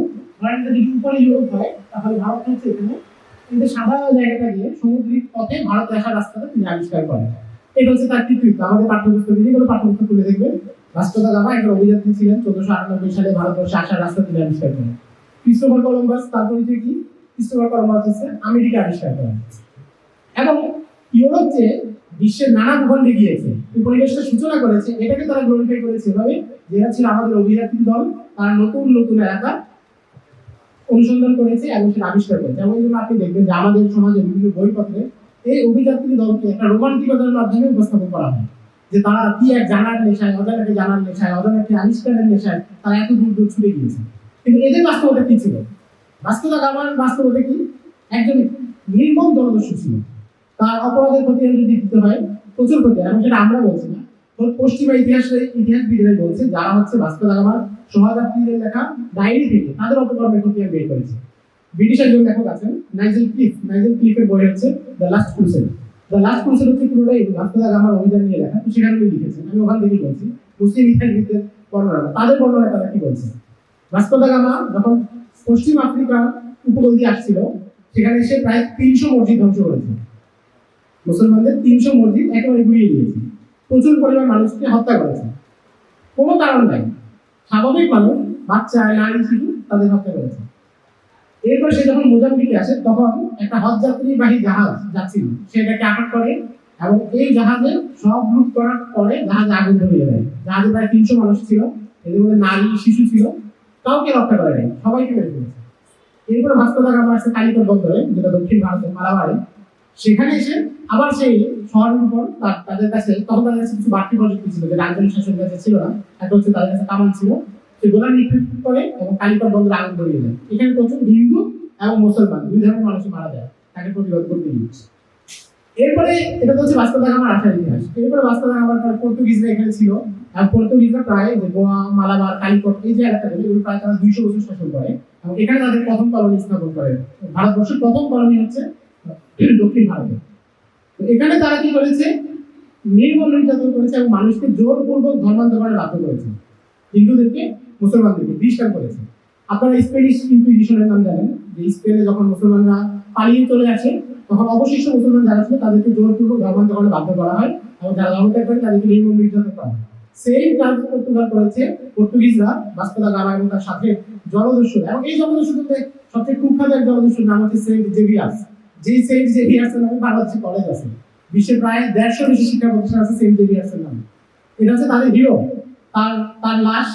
ধরেন যদি উপরে ইউরোপ হয় তাহলে ভারত হচ্ছে এখানে, কিন্তু সাদা জায়গাটা দিয়ে সমুদ্রিক পথে ভারতে আসার রাস্তাটা তিনি আবিষ্কার করেন। এটা হচ্ছে তার কৃতিত্ব। আমাদের পাঠ্যপুস্তক যদি কোনো পাঠ্যপুস্তক খুলে দেখবেন, ভাস্কো দা গামা একজন অভিযাত্রী ছিলেন। 1498 সালে ভারতবর্ষে আসার রাস্তা তিনি আবিষ্কার করেন। ক্রিস্টোফার কলম্বাস, তার পরিচয় কি? ক্রিস্টোফার কলম্বাস হচ্ছে আমেরিকা আবিষ্কার করেন। এবং ইউরোপ যে বিশ্বের নানা ভূখণ্ডে গিয়েছে, উপনিবেশটা সূচনা করেছে, এটাকে তারা গ্লোরিফাই করেছে এভাবে, যেটা ছিল আমাদের অভিযাত্রী দল, তারা নতুন নতুন এলাকা অনুসন্ধান করেছে এবং সেটা আবিষ্কার করেছে। যেমন আপনি দেখবেন যে আমাদের সমাজে বিভিন্ন বইপত্রে এই অভিযাত্রী দলকে একটা রোমান্টিকতার মাধ্যমে উপস্থাপন করা হয়, যে তারা কি এক জানার নেশায়, অজানাকে জানার নেশায়, অজানাকে আবিষ্কারের নেশায় তারা এত দূর দূর ছুটে গিয়েছে। কিন্তু এদের বাস্তবতা কি ছিল? ভাস্কো দা গামার বাস্তবতা কি? একজন নির্মম জলদস্যু ছিল। তার অপরাধের ক্ষতি যদি দিতে হয়, প্রচুর ক্ষতি, এবং সেটা আমরা বলছি না, পশ্চিমা ইতিহাসবিদরা বলছে, যারা হচ্ছে ভাস্কো দা গামার সহযাত্রীদের লেখা ডায়েরি থেকে তাদের অপকর্মের ক্ষতি বের করেছে। ব্রিটিশ একজন লেখক আছেন নাইজেল ক্লিফ। নাইজেল ক্লিফের বই হচ্ছে the last crusade. The last crusade হচ্ছে পুরোটাই ভাস্কো দা গামার অভিযান নিয়ে লেখা। তো সেখানে লিখেছেন, আমি ওখান থেকেই বলছি, মুসলিম ইতিহাসবিদদের বর্ণনা, তাদের বর্ণনায় তারা কি বলছে। ভাস্কো দা গামা যখন পশ্চিম আফ্রিকা উপকূল দিয়ে আসছিল, সেখানে এসে প্রায় 300 মসজিদ ধ্বংস করেছে। মুসলমানদের 300 মসজিদ একেবারে গুড়িয়ে দিয়েছে। প্রচুর পরিমাণ মানুষকে হত্যা করেছে, কোনো কারণ নাই। স্বাভাবিক মানুষ, বাচ্চা, নারী, শিশু, তাদের হত্যা করেছে। এরপর সে যখন মোজাম্বিকে আসে, তখন একটা হজ যাত্রীবাহী জাহাজ যাচ্ছিল, সেটাকে আটক করে এবং এই জাহাজে সব লুট করার পরে জাহাজে আগুন ধরিয়ে দেয়। জাহাজে প্রায় 300 মানুষ ছিল, এদের মধ্যে নারী, শিশু ছিল, কাউকে রক্ষা করে নাই, সবাইকে মেরে ফেলেছে। এরপরে ভাস্কো দা গামা আসছে কালিকট বন্দরে, যেটা দক্ষিণ ভারতের মালাবারে। সেখানে এসে আবার সেই শহরের উপর তাদের কাছে, তখন তাদের কাছে কিছু বাড়তি প্রযুক্তি ছিল, যেটা আঞ্চলিক শাসনের কাছে ছিল না। একটা হচ্ছে তাদের কাছে কামান ছিল, সে গোলা নিক্ষেপ করে এবং কালিকট বন্দরে আগুন ধরিয়ে দেয়। এখানে প্রচুর হিন্দু এবং মুসলমান দুই ধরনের মানুষ মারা যায় তাকে প্রতিরোধ করতে গিয়ে। এরপরে এটা হচ্ছে ভাস্কো দা গামার আসার ইতিহাস। এরপরে ভাস্কো দা গামার পর্তুগিজরা এখানে ছিল, এবং পর্তুগিজরা প্রায় যে গোয়া, মালাবার, কালিকট, এই যে এলাকাগুলো, এগুলো প্রায় তারা 200 বছর শাসন করে এবং এখানে তাদের প্রথম কলোনি স্থাপন করে। ভারতবর্ষের প্রথম কলোনি হচ্ছে দক্ষিণ ভারতে। তো এখানে তারা কি করেছে? নির্মম নির্যাতন করেছে এবং মানুষকে জোরপূর্বক ধর্মান্তরে বাধ্য করেছে। হিন্দুদেরকে, মুসলমানদেরকে বহিষ্কার করেছে। আপনারা স্পেনিশ ইনকুইজিশনের নাম জানেন, যে স্পেনে যখন মুসলমানরা পালিয়ে চলে আসে, তখন অবশিষ্ট মুসলমান যারা ছিল তাদেরকে জোরপূর্বক ধর্মান্তরে বাধ্য করা হয় এবং যারা ধর্মত্যাগ করে তাদেরকে নির্মম নির্যাতন করা হয়। সেম কাজ পর্তুগাল করেছে। পর্তুগিজরা ভাস্কো দা গামা এবং তার সাথে জলদস্যু, এবং এই জলদস্যুদের সবচেয়ে কুখ্যাত এক জলদস্যুর নাম হচ্ছে সেন্ট জেভিয়ার্স। যে সেন্ট জেভিয়ার্সের নামে বাংলাদেশে কলেজ আছে, বিশ্বে প্রায় 150 বেশি শিক্ষা প্রতিষ্ঠান আছে সেন্ট জেভিয়ার্সের নামে। এটা হচ্ছে তাদের হিরো। তার লাশ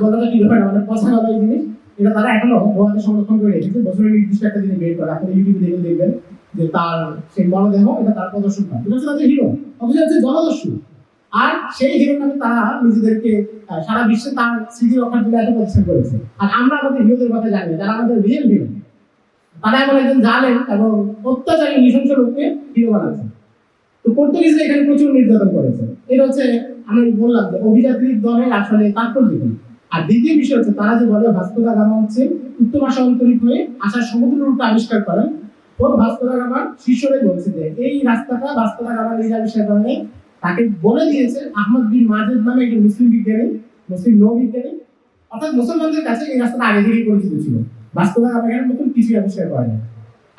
বলাটা কি হবে না, মানে পচা গলা এই জিনিস, এটা তারা এখনো গোয়াতে সংরক্ষণ করে রেখেছে। বছরের নির্দিষ্ট একটা দিনে বের করে, আপনি ইউটিউবে দেখে দেখবেন যে তার সেই মরদেহ, এটা তার প্রদর্শন করে। এটা হচ্ছে তাদের হিরো, অথচ হচ্ছে জলদস্যু। আর সেই হিরোর নামে তারা নিজেদেরকে সারা বিশ্বে তার স্মৃতি রক্ষার জন্য এত প্রতিষ্ঠান করেছে। আর আমরা আমাদের হিরোদের কথা জানি, যারা আমাদের রিয়েল হিরো, তারা এমন একজন জানেন এবং অত্যাচারী নৃশংস লোককে হিরো বানাচ্ছে। তো পর্তুগিজরা এখানে প্রচুর নির্যাতন করেছে। এটা হচ্ছে আমি বললাম যে অভিযাত্রী দলের আসলে তাৎপর্য কি। আর দ্বিতীয় বিষয় হচ্ছে, তারা যে বলে ভাস্কো দা গামা হচ্ছে উত্তর মহাসাগরীয় হয়ে আসার সমুদ্র রুট আবিষ্কার করেন, ওর ভাস্কো দা গামার শিষ্যরাই বলছে যে এই রাস্তাটা ভাস্কো দা গামা নিজে আবিষ্কার করেনি, তাকে বলে দিয়েছে আহমদ বিন মাজেদ নামে একজন মুসলিম বিজ্ঞানী, মুসলিম নৌ বিজ্ঞানী। অর্থাৎ মুসলমানদের কাছে এই রাস্তাটা আগে থেকেই পরিচিত ছিল। ভাস্কো দা গামা এখানে নতুন কিছু আবিষ্কার করেনি।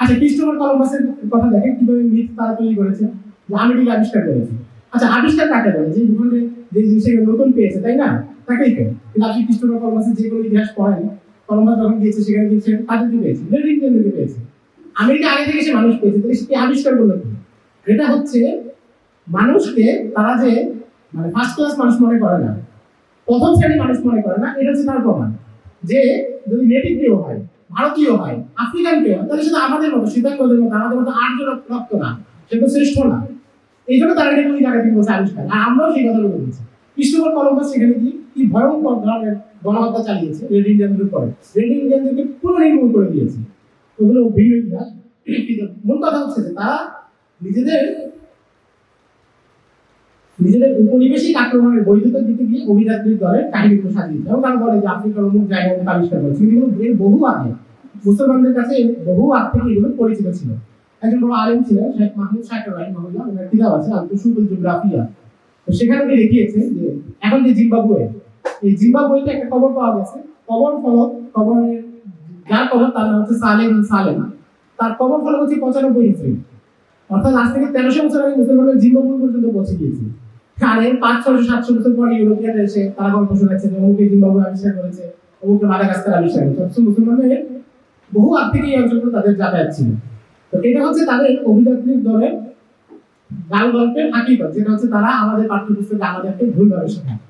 আচ্ছা, ক্রিস্টোফার কলম্বাসের কথা দেখেন কিভাবে মিথ তারা তৈরি করেছে, যে আমেরিকা আবিষ্কার করেছে। আচ্ছা, আবিষ্কার কাকে বলে? যে ভূখণ্ডে যে জিনিসটা নতুন পেয়েছে, তাই না? তাকেই তো। কিন্তু আপনি ক্রিস্টোফার কলম্বাসের যে কোনো ইতিহাস পড়েন, কলম্বাস যখন গিয়েছে সেখানে গিয়েছে কাদেরকে পেয়েছে? রেড ইন্ডিয়ানদেরকে পেয়েছে। আমেরিকা আগে থেকে সে মানুষ পেয়েছে, তাহলে সে আবিষ্কার করলো কি? এটা হচ্ছে মানুষকে তারা যে মানে ফার্স্ট ক্লাস মানুষ মনে করে না, প্রথম শ্রেণীর মানুষ মনে করে না, এটা হচ্ছে তার প্রমাণ। যে যদি নেটিভ কেউ হয়, ভারতীয় হয়, আফ্রিকান কেউ হয়, তাহলে সেটা আমাদের মতো শীতাঙ্গদের মতো, আমাদের মতো আর্য রক্ত না, সে তো শ্রেষ্ঠ না। এই জন্য তারা কিন্তু ওই জায়গায় বলছে আবিষ্কার। আর আমরাও সেই কথাগুলো বলছি। ক্রিস্টোফার কলম্বাস সেখানে কি ভয়ঙ্কর ধরনের গণহত্যা চালিয়েছে রেড ইন্ডিয়ানদের উপরে। রেড ইন্ডিয়ানদেরকে পুরো নির্মূল করে দিয়েছে। ওগুলো ভিন্ন ইতিহাস। মূল কথা হচ্ছে যে তারা নিজেদের নিজেদের উপনিবেশিক আক্রমণের বৈধতা দিতে গিয়ে অভিযাত্রীর দলের কাহিনীগুলো সাজিয়েছে এবং তারা বলে যে আফ্রিকার অমুক জায়গায় আবিষ্কার করেছে, কিন্তু এর বহু আগে মুসলমানদের কাছে বহু আগ থেকে এগুলো পরিচিত ছিল। একজন বড় আলেম ছিলেন শেখ মাহমুদ শাকির রাহিমাহুল্লাহ, ওনার কিতাব আছে আল কুশুফুল জিওগ্রাফিয়া। তো সেখানে উনি দেখিয়েছেন যে এখন যে জিম্বাবুয়ে, এই জিম্বাবুয়েতে একটা কবর পাওয়া গেছে, কবর ফলক, কবরের যার কবর তার নাম হচ্ছে সালেম সালেম, তার কবর ফলক হচ্ছে 95 হিজরি, অর্থাৎ আজ থেকে 1300 বছর আগে মুসলমানরা জিম্বাবুয়ে পর্যন্ত পৌঁছে গিয়েছে। আর এর 500-700 বছর পর ইউরোপিয়ানরা এসে তারা গল্প শোনাচ্ছে যে অমুকে জিম্বাবুয়ে আবিষ্কার করেছে, অমুকে মাদাগাস্কার আবিষ্কার করেছে। অথচ মুসলমানদের বহু আগ থেকে এই অঞ্চলগুলো তাদের যাতায়াত ছিল। তো এটা হচ্ছে তাদের অভিযাত্রীর দলের গাল গল্পের হাকিকত, যেটা হচ্ছে তারা আমাদের পাঠ্যপুস্তকে আমাদেরকে ভুলভাবে শেখায়।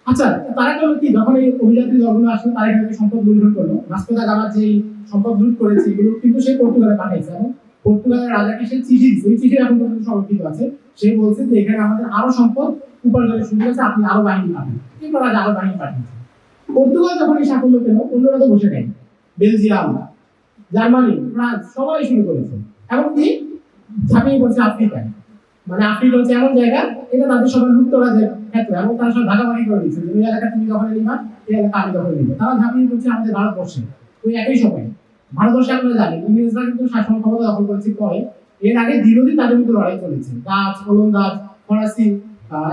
আচ্ছা, তারা করলো কি, যখন এই অভিযাত্রী দলগুলো আসলো তারা এখান থেকে সম্পদ লুণ্ঠন করলো। ভাস্কো দা গামা যেই সম্পদ লুট করেছে এগুলো কিন্তু সে পর্তুগালে পাঠাইছে এবং পর্তুগালের রাজাকে সে চিঠি দিচ্ছে, ওই চিঠি এখন পর্যন্ত সংরক্ষিত আছে। সে বলছে যে এখানে আমাদের আরো সম্পদ উপার্জনের সুযোগ আছে, আপনি আরো বাহিনী পাঠান। কিন্তু রাজা আরো বাহিনী পাঠিয়েছে। পর্তুগাল যখন এই সাফল্য পেল, অন্যরা তো বসে নেই, বেলজিয়াম, জার্মানি, ফ্রান্স সবাই শুরু করেছে। এমনকি ঝাঁপিয়ে পড়ছে আফ্রিকায়। মানে আফ্রিকা হচ্ছে এমন জায়গা, এটা তাদের সবার লুপ্তরাজের ক্ষেত্র, এবং তারা সব ভাগাভাগি করে দিচ্ছে, ওই এলাকা তুমি দখলে নিবা, এই এলাকা আমি দখলে নিবো। তারা ঝাঁপিয়ে পড়ছে আমাদের ভারতবর্ষে ওই একই সময়। ভারতবর্ষে আপনারা জানেন ইংরেজরা কিন্তু শাসন ক্ষমতা দখল করেছে পরে, এর আগে দীর্ঘদিন তাদের মধ্যে লড়াই চলেছে। ডাচ, ওলন্দাজ, ফরাসি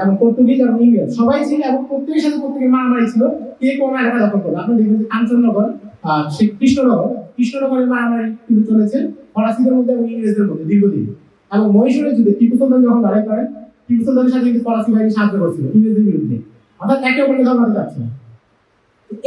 এবং পর্তুগিজ এবং ইংরেজ সবাই ছিল, এবং প্রত্যেকের সাথে প্রত্যেকের মারামারি ছিল, কে কোন এলাকা দখল করবে। আপনি দেখবেন যে কাঞ্চননগর, সেই কৃষ্ণনগরের মারামারি কিন্তু চলেছে ফরাসিদের মধ্যে এবং ইংরেজদের মধ্যে দীর্ঘদিন। এবং মহীশূরের যুদ্ধে টিপু সুলতান যখন লড়াই করেন, টিপু সুলতানের সাথে কিন্তু ফরাসি বাহিনী সাহায্য করছিল ইংরেজদের বিরুদ্ধে, অর্থাৎ একে অপরকে ধর্মাতে যাচ্ছে না।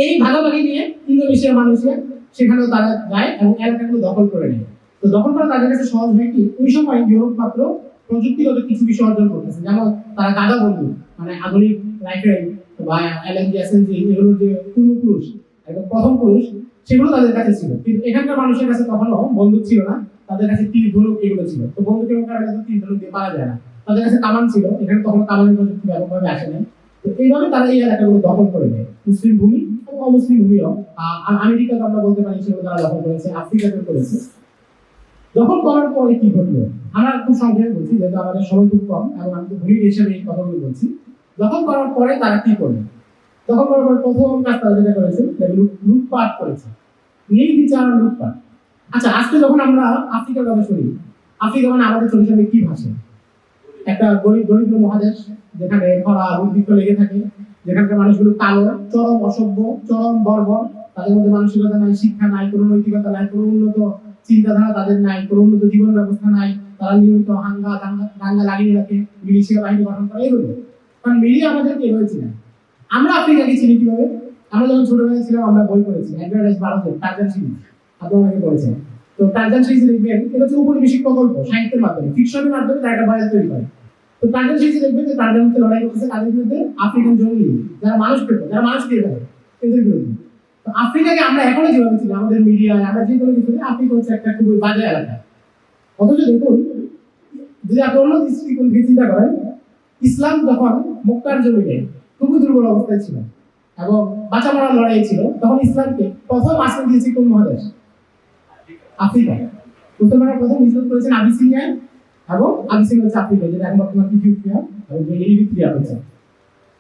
এই ভাগাভাগি নিয়ে ইন্দোনেশিয়ার মানুষরা সেখানেও তারা যায় এবং এলাকাগুলো দখল করে নেয়। তো দখল করা তাদের কাছে সহজ হয় কি, ওই সময় ইউরোপ মাত্র প্রযুক্তিগত কিছু বিষয় অর্জন করতেছে, যেমন তারা গাদা বন্ধু, মানে আধুনিক রাইফেল বা এলএমজি এসএমজি এগুলোর যে পূর্বপুরুষ, একদম প্রথম পুরুষ, সেগুলো তাদের কাছে ছিল। কিন্তু এখানকার মানুষের কাছে তখনও বন্দুক ছিল না, তাদের কাছে তীর ধনুক এগুলো ছিল। তো বন্দুকের কারণে তীর ধনুক দিয়ে পারা যায় না, তাদের কাছে কামান ছিল, এখানে তখন কামানের প্রযুক্তি ব্যাপকভাবে আসে নাই। তো এইভাবে তারা এই এলাকাগুলো দখল করে নেয়, মুসলিম ভূমি এবং অমুসলিম ভূমিও। আমেরিকাতে আমরা বলতে পারি সেগুলো তারা দখল করেছে, আফ্রিকাতে করেছে। দখল করার পরে কি ঘটলো আমরা খুব সংক্ষেপে বলছি, যেহেতু আমাদের সময় খুব কম এবং আমি তো ভূমি হিসেবে এই কথাগুলো বলছি। দখল করার পরে তারা কি করলো, দখল করার পরে প্রথম কাজ তারা যেটা করেছে, লুটপাট করেছে, নির্বিচার লুটপাট। আচ্ছা, আজকে যখন আমরা আফ্রিকার কথা শুনি, আফ্রিকা মানে আমাদের চোখের সামনে কি ভাসে? একটা গরিব দরিদ্র মহাদেশ, যেখানে খরা দুর্ভিক্ষ লেগে থাকে, যেখানকার মানুষগুলো কালো, চরম অসভ্য, চরম বর্বর, তাদের মধ্যে মানসিকতা নাই, শিক্ষা নাই, কোনো নৈতিকতা নাই, কোনো উন্নত চিন্তাধারা তাদের নাই, কোনো উন্নত জীবন ব্যবস্থা নাই। তারা নিয়মিত দাঙ্গা লাগিয়ে রাখে, মিলিশিয়া বাহিনী গঠন করে, এগুলো। কারণ মিডিয়া আমাদেরকে এভাবে চিনে। আমরা আফ্রিকাকে চিনি কিভাবে? আমরা যখন ছোটবেলায় ছিলাম আমরা বই পড়েছি, অ্যাডভার্টাইজ ভারতের টার্জান সিরিজ, আপনি অনেকে পড়েছেন। তো টার্জান সিরিজ দেখবেন, এটা হচ্ছে উপনিবেশিক প্রকল্প, সাহিত্যের মাধ্যমে, ফিকশনের মাধ্যমে তারা একটা বয়ান তৈরি করে। তো টার্জান সিরিজে দেখবেন যে টার্জান হচ্ছে লড়াই করতেছে তাদের বিরুদ্ধে আফ্রিকান জঙ্গলি, যারা মানুষ পেত, যারা মানুষ খেয়ে ফেলে, এদের বিরুদ্ধে। তো আফ্রিকাকে আমরা এখনো যেভাবে চিনি আমাদের মিডিয়ায়, আমরা যে কোনো কিছু, আফ্রিকা হচ্ছে একটা খুবই বাজে এলাকা। অথচ দেখুন, যদি আপনি অন্য দৃষ্টিকোণ থেকে চিন্তা করেন, ইসলাম যখন মক্কার জমিনে খুবই দুর্বল অবস্থায় ছিল এবং বাঁচা মরার লড়াই ছিল, তখন ইসলামকে প্রথম আশ্রয় দিয়েছে কোন মহাদেশ? আফ্রিকা। মুসলমানরা প্রথম হিজরত করেছেন আবিসিনিয়ায়, এবং আবিসিনিয়া হচ্ছে আফ্রিকা, যেটা এখন বর্তমান ইথিওপিয়া এবং ইরিত্রিয়া হচ্ছে।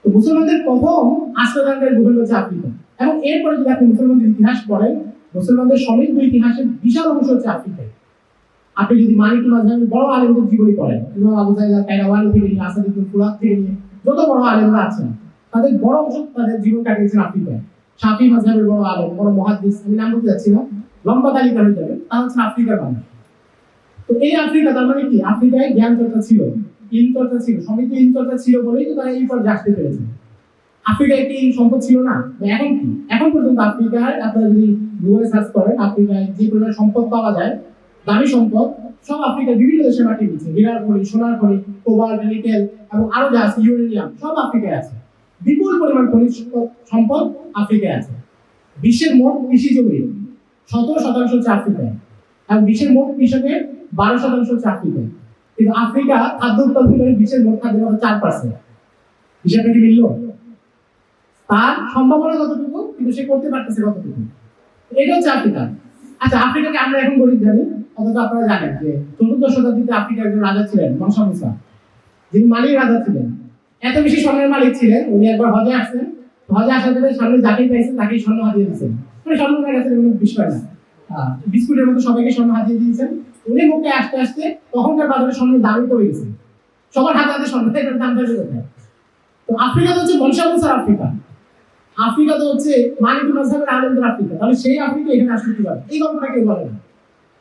তো মুসলমানদের প্রথম আশ্রয়দানকারী ভূখণ্ড হচ্ছে আফ্রিকা। এবং এরপরে যদি আপনি মুসলমানদের ইতিহাস পড়েন, মুসলমানদের সমৃদ্ধ ইতিহাসের বিশাল অংশ হচ্ছে আফ্রিকায়। আপনি যদি মালিক মাযহাবের বড় আলেমদের জীবনী পড়েন, ইমাম আবু সাঈদ আল-কায়রাওয়ানি থেকে নিয়ে আসাদুদ্দিন ফুরাত থেকে নিয়ে যত বড় আলেমরা আছেন, তাদের বড় অংশ তাদের জীবন কাটিয়েছেন আফ্রিকায়। শাফি মাযহাবের বড় আলেম, বড় মুহাদ্দিস, আমি নাম বলতে যাচ্ছি না, লম্বা তালিকা হয়ে যাবে, তারা হচ্ছে আফ্রিকার মানুষ। তো এই আফ্রিকা, তার মানে কি, আফ্রিকায় জ্ঞান চর্চা ছিল, ইল চর্চা ছিল, সমৃদ্ধ ইল চর্চা ছিল বলেই তো তারা এই পর আসতে পেরেছে। আফ্রিকায় কি সম্পদ ছিল না? এখন কি, এখন পর্যন্ত আফ্রিকায় আপনারা যদি গুগলে সার্চ করেন, আফ্রিকায় যে পরিমাণ সম্পদ পাওয়া যায়, দামি সম্পদ, সব আফ্রিকার বিভিন্ন দেশের মাটি নিচ্ছে। হীরার খনি, সোনার খনি, কোবাল্ট, নিকেল এবং আরো যা আছে, ইউরেনিয়াম, সব আফ্রিকায় আছে। বিপুল পরিমাণ খনিজ সম্পদ আফ্রিকায় আছে। বিশ্বের মোট কৃষি জমির 17% হচ্ছে আফ্রিকায়, এবং বিশ্বের মোট কৃষকের 12% হচ্ছে আফ্রিকায়। কিন্তু আফ্রিকা খাদ্য উৎপাদন করে বিশ্বের মোট খাদ্যের মধ্যে 4%। হিসাবটা কি মিলল? তার সম্ভাবনা কতটুকু, কিন্তু সে করতে পারতেছে কতটুকু, এটা হচ্ছে আফ্রিকা। আচ্ছা, আফ্রিকাকে আমরা এখন গরিব জানি, অথচ আপনারা জানেন যে 14 শতাব্দীতে আফ্রিকার একজন রাজা ছিলেন মনসা মুসা, যিনি মালির রাজা ছিলেন। এত বেশি স্বর্ণের মালিক ছিলেন, উনি একবার হজে আসছেন, হজে আসার পরে সামনে যাকেই পাইছেন তাকেই স্বর্ণ হাতিয়ে দিয়েছেন। মানে স্বর্ণ হয়ে গেছে কোনো বিষয় না, বিস্কুটের মতো সবাইকে স্বর্ণ হাতিয়ে দিয়েছেন। উনি মুখে আসতে আসতে তখনকার বাজারে স্বর্ণের দামই পড়ে গেছে, সবার হাতে হাতে স্বর্ণ, এটার দাম বেড়ে যাবে। তো আফ্রিকা তো হচ্ছে বংশাবলী আফ্রিকা, আফ্রিকা তো হচ্ছে মানিকু মাযহাবের আলেমদের আফ্রিকা, তাহলে সেই আফ্রিকা এখানে আসলে কি পারে? এই গল্পটা কেউ বলে না।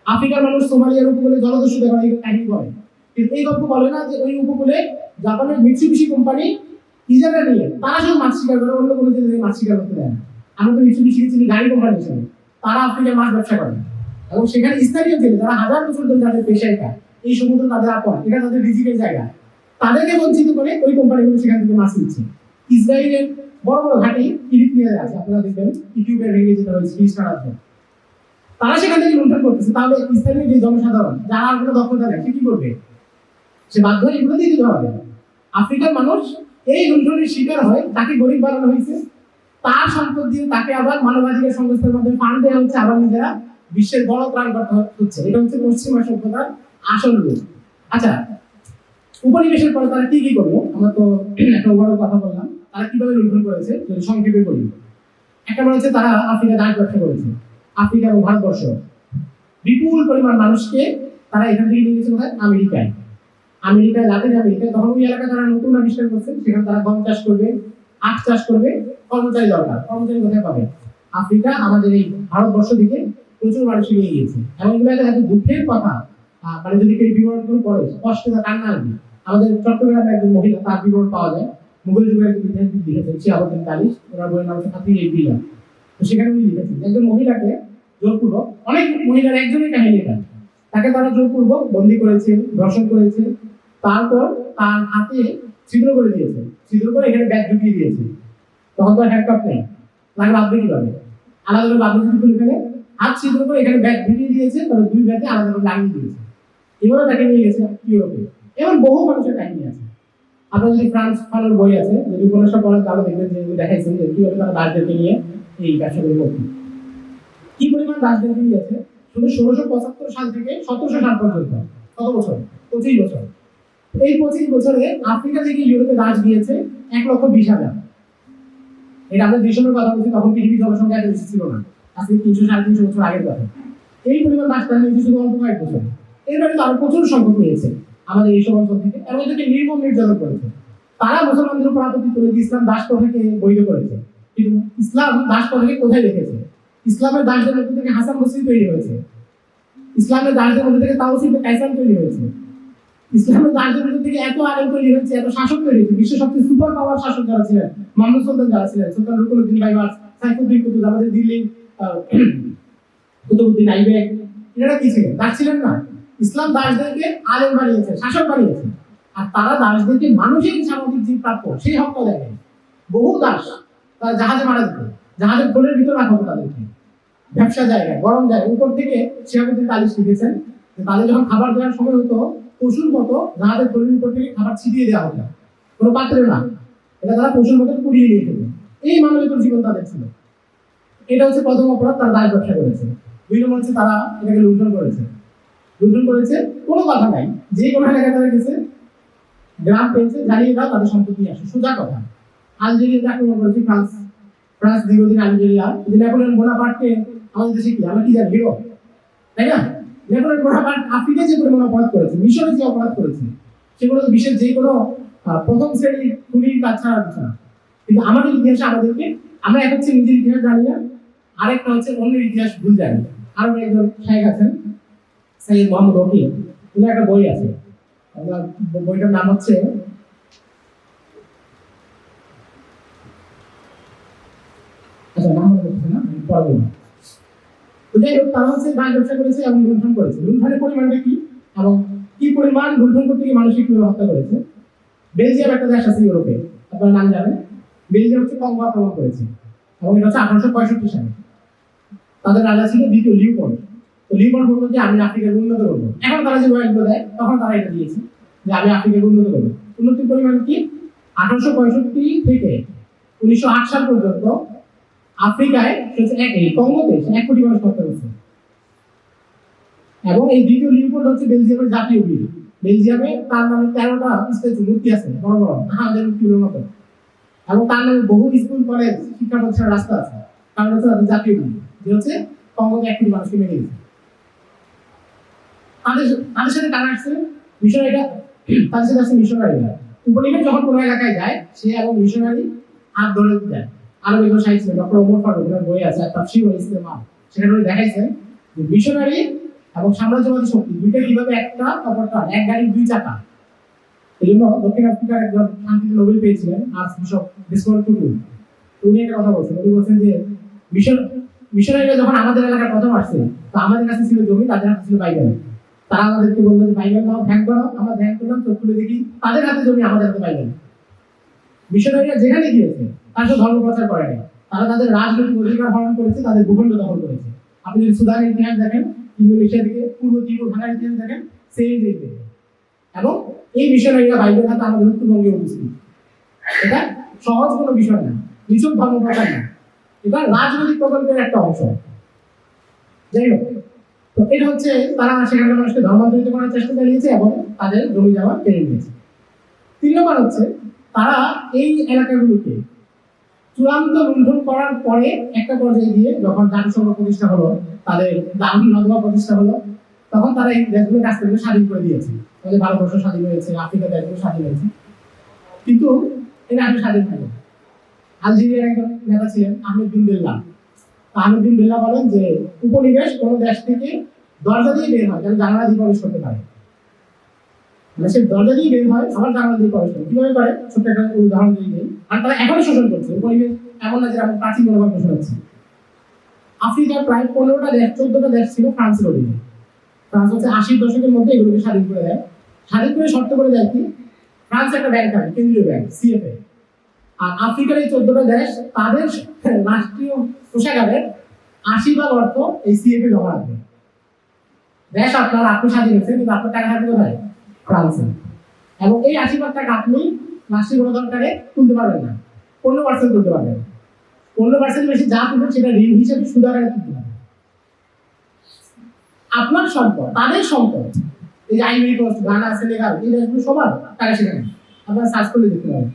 আফ্রিকার মানুষ সোমালিয়ার উপকূলে জলদস্যু দেখানো এই কাহিনী বলে, কিন্তু এই গল্প বলে না যে ওই উপকূলে জাপানের মিৎসুবিশি কোম্পানি ইজারা নিয়ে তারা শুধু মাছ শিকার করে, অন্য কোনো জায়গায় মাছ শিকার করতে দেয় না। আমরা তো মিৎসুবিশি চিনি গাড়ি কোম্পানি হিসেবে, তারা আফ্রিকার মাছ ব্যবসা করে এবং সেখানে স্থানীয় জেলে যারা হাজার বছর ধরে যাদের পেশা এটা, এই সমুদ্র তাদের আপন, এটা তাদের রিজিকের জায়গা, তাদেরকে বঞ্চিত করে ওই কোম্পানিগুলো সেখান থেকে মাছ নিচ্ছে। ইসরায়েলের বড় বড় ঘাঁটি ইরিত্রিয়ায় আছে, আপনারা দেখবেন ইউটিউবের রেগে যেটা হয়েছে ইসরায়েল, তারা সেখান থেকে লুণ্ঠন করতেছে। তাহলে স্থানীয় যে জনসাধারণ যারা আর কোনো দক্ষতা নেই সে কি করবে? সে বাধ্য হয়ে এগুলো দিয়ে দিতে হবে। আফ্রিকার মানুষ এই লুণ্ঠনের শিকার হয়, তাকে গরিব বানানো হয়েছে, তার সম্পদ দিয়ে তাকে আবার মানবাধিকার সংস্থার মধ্যে ফান্ড দেওয়া হচ্ছে, আবার নিজেরা বিশ্বের বড় ত্রাণকর্তা হচ্ছে। এটা হচ্ছে পশ্চিমা সভ্যতার আসল রূপ। আচ্ছা, উপনিবেশের পরে তারা কি কি করলো? আমরা তো একটা বড় কথা বললাম, তারা কিভাবে লুণ্ঠন করেছে যদি সংক্ষেপে বলি। একটা হচ্ছে তারা আফ্রিকা দাস ব্যবসা করেছে। আফ্রিকা এবং ভারতবর্ষ বিপুল পরিমাণ মানুষকে তারা এখান থেকে নিয়ে গেছে কোথায়? আমেরিকায়। আমেরিকায়, লাতিন আমেরিকায়। তখন ওই এলাকা তারা নতুন আবিষ্কার করছে, সেখানে তারা গম চাষ করবে, আখ চাষ করবে, কর্মচারী দরকার। কর্মচারী কোথায় পাবে? আফ্রিকা আমাদের এই ভারতবর্ষ থেকে প্রচুর মানুষকে নিয়ে গিয়েছে। এবং এগুলো একটা এত দুঃখের কথা, মানে যদি কেউ বিবরণ করে পড়ে কষ্ট কান্না আসবে। আমাদের চট্টগ্রামের একজন মহিলা, তার বিবরণ পাওয়া যায়, মুঘল যুগের একজন ইতিহাসবিদ লিখেছেন, শিহাবুদ্দিন কালিশ, ওনার বইয়ের নাম হচ্ছে হাতি এই বিলা। তো সেখানে উনি লিখেছেন একজন মহিলাকে জোরপূর্বক, অনেক মহিলার একজনের কাহিনী এটা, তাকে তারা জোরপূর্বক বন্দী করেছে, ধর্ষণ করেছে, তারপর তার হাতে ছিদ্র করে দিয়েছে, ছিদ্র করে এখানে ব্যাগ ঢুকিয়ে দিয়েছে। তখন তো হ্যান্ডকাপ নেই, তাকে বাঁধবে কিভাবে? আলাদা করে বাঁধবে যদি খুলে ফেলে, হাত ছিদ্র করে এখানে ব্যাগ ঢুকিয়ে দিয়েছে, তাহলে দুই ব্যাগে আলাদা করে লাগিয়ে দিয়েছে। এভাবে তাকে নিয়ে গেছে ইউরোপে। এমন বহু মানুষের কাহিনী আছে। আপনার যদি ফ্রান্স ফানোর বই আছে, যদি উপন্যাসটা পড়েন তাহলে দেখবেন যে দেখাইছেন যে কিভাবে তারা দাসদেরকে নিয়ে এই ব্যবসাগুলো করতেন। কি পরিমাণ দাসদেরকে নিয়েছে শুধু 1675 সাল থেকে 1700 সাল পর্যন্ত, কত বছর? 25 বছর। এই 25 বছরে আফ্রিকা থেকে ইউরোপে দাস দিয়েছে 1,20,000। এটা আমরা যে সময় কথা বলছি তখন পৃথিবীর জনসংখ্যা এত বেশি ছিল না, আজকে 300-350 বছর আগের কথা। এই পরিমাণ দাস তারা নিয়েছে শুধু অল্প কয়েক বছর। এরপরে তো আরো প্রচুর সংখ্যক নিয়েছে আমাদের এইসব অঞ্চল থেকে, এবং এদেরকে নির্মম নির্যাতন করেছে। তারা মুসলমানদের উপর আপত্তি তুলে ইসলাম দাস প্রথাকে বৈধ করেছে, কিন্তু ইসলাম দাস প্রথাকে কোথায় রেখেছে? ইসলামের দাসদের মধ্যে থেকে হাসান বসরি তৈরি হয়েছে, ইসলামের দাসদের মধ্যে থেকে তাওসিফ কায়সার তৈরি হয়েছে, ইসলামের দাসদের মধ্যে থেকে এত আলেম তৈরি হয়েছে, এত শাসক তৈরি হয়েছে। বিশ্বের সবচেয়ে সুপার পাওয়ার শাসক যারা ছিলেন, মামলুক সুলতান যারা ছিলেন, সুলতান রুকনুদ্দিন বাইবার্স, সাইফুদ্দিন কুতুব, আমাদের দিল্লির কুতুবউদ্দিন আইবেক, এনারা কি ছিলেন? দাস ছিলেন না। ইসলাম দাসদেরকে আলেম বানিয়েছে, শাসক বানিয়েছে, আর তারা দাসদেরকে মানসিক সামাজিক যে প্রাপ্য সেই হকটা দেয়। বহু দাস তারা জাহাজে মারা যেত, জাহাজের কোলের ভিতর রাখা হতো তাদেরকে, ব্যবসা জায়গায়, গরম জায়গায়। উপর থেকে শিহাবুদ্দিন কালিশ লিখেছেন যে তাদের যখন খাবার দেওয়ার সময় হতো, পশুর মতো জাহাজের কোলের উপর থেকে খাবার ছিটিয়ে দেওয়া হতো, কোনো পাত্রে না, এটা তারা পশুর মতো পুড়িয়ে নিয়ে যেত। এই মানবিকর জীবন তাদের ছিল। এটা হচ্ছে প্রথম অপরাধ, তারা দাস ব্যবসা করেছে। 2 নম্বর হচ্ছে তারা এটাকে লুণ্ঠন করেছে। লুণ্ঠন করেছে কোনো কথা নাই, যে কোনো এলাকায় তারা গেছে, গ্রাম পেয়েছে, জানিয়ে দাও, তাদের সম্পদ নিয়ে আসে, সোজা কথা। আলজেরিয়াতে আক্রমণ করেছে ফ্রান্স, ফ্রান্স দীর্ঘদিন আলজেরিয়া, নেপোলিয়ন বোনাপার্টকে আমাদের দেশে কি আমরা কি জানি? হিরো, তাই না? নেপোলিয়ন বোনাপার্ট আফ্রিকায় যে পরিমাণ অপরাধ করেছে, মিশরে যে অপরাধ করেছে, সেগুলো তো বিশ্বের যে কোনো প্রথম শ্রেণীর খুনির কাজ ছাড়া কিছু না। কিন্তু আমাদের ইতিহাসে আমাদেরকে, আমরা এক হচ্ছে নিজের ইতিহাস জানি না, আরেকটা হচ্ছে অন্যের ইতিহাস ভুল জানি। আরো একজন শায়েখ আছেন, সৈয়দ মোহাম্মদ ওয়াকিল, উনার একটা বই আছে, বইটার নাম হচ্ছে তারা হচ্ছে দাস ব্যবসা করেছে এবং লুণ্ঠন করেছে। লুণ্ঠনের পরিমাণটা কি এবং কি পরিমাণ লুণ্ঠন করতে গিয়ে মানসিক হত্যা করেছে? বেলজিয়াম একটা দেশ আছে ইউরোপে, আপনার নাম জানেন, বেলজিয়াম হচ্ছে কঙ্গো আক্রমণ করেছে, এবং এটা হচ্ছে 1865 সালে। তাদের রাজা ছিল দ্বিতীয় লিওপোল্ড। তো লিওপোল্ড বলতো যে আমি আফ্রিকাকে উন্নত করবো। এখন তারা যে ওয়ার্ল্ড দেয়, তখন তারা এটা দিয়েছে যে আমি আফ্রিকাকে উন্নত করবো। উন্নতির পরিমাণ কি? 1865 থেকে 1908 সাল পর্যন্ত আফ্রিকায় কঙ্গোতে 1 কোটি মানুষ হত্যা করেছে। এবং এই দ্বিতীয় লিওপোল্ড হচ্ছে বেলজিয়ামের জাতীয় বীর, বেলজিয়ামে তার নামে 13টা স্ট্যাচু মূর্তি আছে বড় বড় আমাদের মূর্তিগুলোর মতো, এবং তার নামে বহু স্কুল কলেজ শিক্ষা প্রতিষ্ঠানের রাস্তা আছে। কারণ হচ্ছে তাদের জাতীয় দিন যে হচ্ছে কঙ্গোতে 1 কোটি মানুষকে মেরে গেছে। তাদের তাদের সাথে কারা আসছে? মিশনারিরা। তাদের সাথে আসছে মিশনারিরা। উপনিবেশ যখন কোনো এলাকায় যায় সে এবং মিশনারি হাত ধরে দেয়। আরো একজন সাহিত্য ডক্টর ওমর ফারুক বই আছে তাফসীর ওয়াল ইসলাম, সেখানে উনি দেখাইছেন যে মিশনারি এবং সাম্রাজ্যবাদী শক্তি দুইটা কিভাবে একটা অপরটা এক গাড়ির দুই চাকা। এই জন্য দক্ষিণ আফ্রিকার একজন শান্তিতে নোবেল পেয়েছিলেন আর্টস বিশপ ডেসমন্ড টুটু, উনি একটা কথা বলছেন। উনি বলছেন যে মিশনারিরা যখন আমাদের এলাকায় প্রথম আসছে তো আমাদের কাছে ছিল জমি, তাদের হাতে ছিল বাইবেল। তারা আমাদেরকে বললো যে বাইবেল নাও, ধ্যান করো। আমরা ধ্যান করলাম, চোখ খুলে দেখি তাদের হাতে জমি, আমাদের হাতে বাইবেল। মিশনারিরা যেখানে গিয়েছে তার সাথে ধর্ম প্রচার করে নাই, তারা তাদের রাজনৈতিক অধিকার হরণ করেছে, তাদের ভূখণ্ড দখল করেছে। আপনি যদি সুদানের ইতিহাস দেখেন, ইন্দোনেশিয়া থেকে পূর্ব তিমুর ভাঙার ইতিহাস দেখেন, সেই দেখবেন। এবং এই মিশনারিরা বাইবেল হাতে আমাদের উত্তরবঙ্গে উপস্থিত। এটা সহজ কোনো বিষয় না, নিছক ধর্ম প্রচার না, এটা রাজনৈতিক প্রকল্পের একটা অংশ। যাই হোক, তো এটা হচ্ছে তারা সেখানে মানুষকে ধর্মান্তরিত করার চেষ্টা চালিয়েছে এবং তাদের জমি জমা কেড়ে নিয়েছে। 3 নম্বর হচ্ছে তারা এই এলাকাগুলোকে চূড়ান্ত লুণ্ঠন করার পরে একটা পর্যায়ে গিয়ে যখন জাতিসংঘ প্রতিষ্ঠা হলো, তাদের দারুণ নদমা প্রতিষ্ঠা হলো, তখন তারা এই দেশগুলোর কাছ থেকে স্বাধীন করে দিয়েছে। আমাদের ভারতবর্ষ স্বাধীন হয়েছে, আফ্রিকার দেশগুলো স্বাধীন হয়েছে, কিন্তু এরা আসলে স্বাধীন হয়নি। আলজেরিয়ার একজন নেতা ছিলেন আহমেদ বিন বেল্লা। আহমেদ বিন বেল্লা বলেন যে উপনিবেশ কোনো দেশ থেকে দরজা দিয়ে বের হয়, যেন জানালা দিয়ে প্রবেশ করতে পারে। মানে সে দরজা দিয়ে বের হয়, আবার জানালা দিয়ে প্রবেশ করে। কিভাবে করে? ছোট্ট একটা উদাহরণ দিয়ে দিই। আর তারা এখনো শোষণ করছে। উপনিবেশ এমন না যে আমরা প্রাচীন মনোভাব পোষণ হচ্ছে। আফ্রিকার প্রায় 15টা দেশ, 14টা দেশ ছিল ফ্রান্সের অধীনে। ফ্রান্স হচ্ছে 80 দশকের মধ্যে এগুলোকে স্বাধীন করে দেয়। স্বাধীন করে শর্ত করে দেয় কি, ফ্রান্স একটা ব্যাংক আছে, কেন্দ্রীয় ব্যাংক সিএফএ। আর আফ্রিকার এই 14টা দেশ তাদের রাষ্ট্রীয় কোষাগারের 80% অর্থ এই সিএফএ জমা রাখবে। দেশ আপনার, আপনি স্বাধীন হয়েছে, কিন্তু আপনার টাকা থাকবে কোথায়? ফ্রান্সে। এবং এই 80% টাকা আপনি রাষ্ট্রীয় কোনো দরকারে তুলতে পারবেন না, 15% তুলতে পারবেন। 15% বেশি যা তুলবেন সেটা ঋণ হিসেবে সুদ আকারে তুলতে পারবেন। আপনার সম্পদ, তাদের সম্পদ, এই যে আইভরি কোস্ট, গানা, সেনেগাল, এই দেশগুলো সবার টাকা সেখানে আপনারা সার্চ করলে দেখতে পাবেন।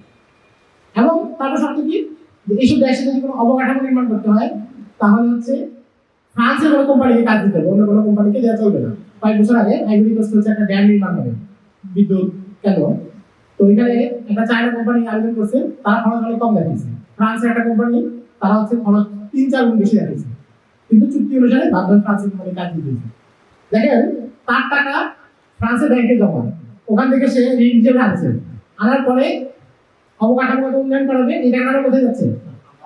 এবং তারপর শর্ত কি, এইসব দেশে যদি কোনো অবকাঠামো নির্মাণ করতে হয় তাহলে হচ্ছে ফ্রান্সের কোনো কোম্পানিকে কাজ দিতে হবে, অন্য কোনো কোম্পানিকে দেওয়া চলবে না। 5 বছর আগে আইভরি কোস্ট হচ্ছে একটা ড্যাম নির্মাণ হবে, বিদ্যুৎ কেন্দ্র। তো এখানে একটা চায়না কোম্পানি আবেদন করছে, তারা খরচ অনেক কম দেখিয়েছে। ফ্রান্সের একটা কোম্পানি, তারা হচ্ছে খরচ 3-4 গুণ বেশি দেখিয়েছে, কিন্তু চুক্তি অনুসারে বাধ্য ফ্রান্সের কোম্পানি কাজ দিয়েছে। দেখেন, তার টাকা ফ্রান্সের ব্যাংকে জমা, ওখান থেকে সে ঋণ হিসেবে আনছে, আনার পরে অবকাঠামোগত উন্নয়ন করাবে, এই টাকাটা কোথায় যাচ্ছে?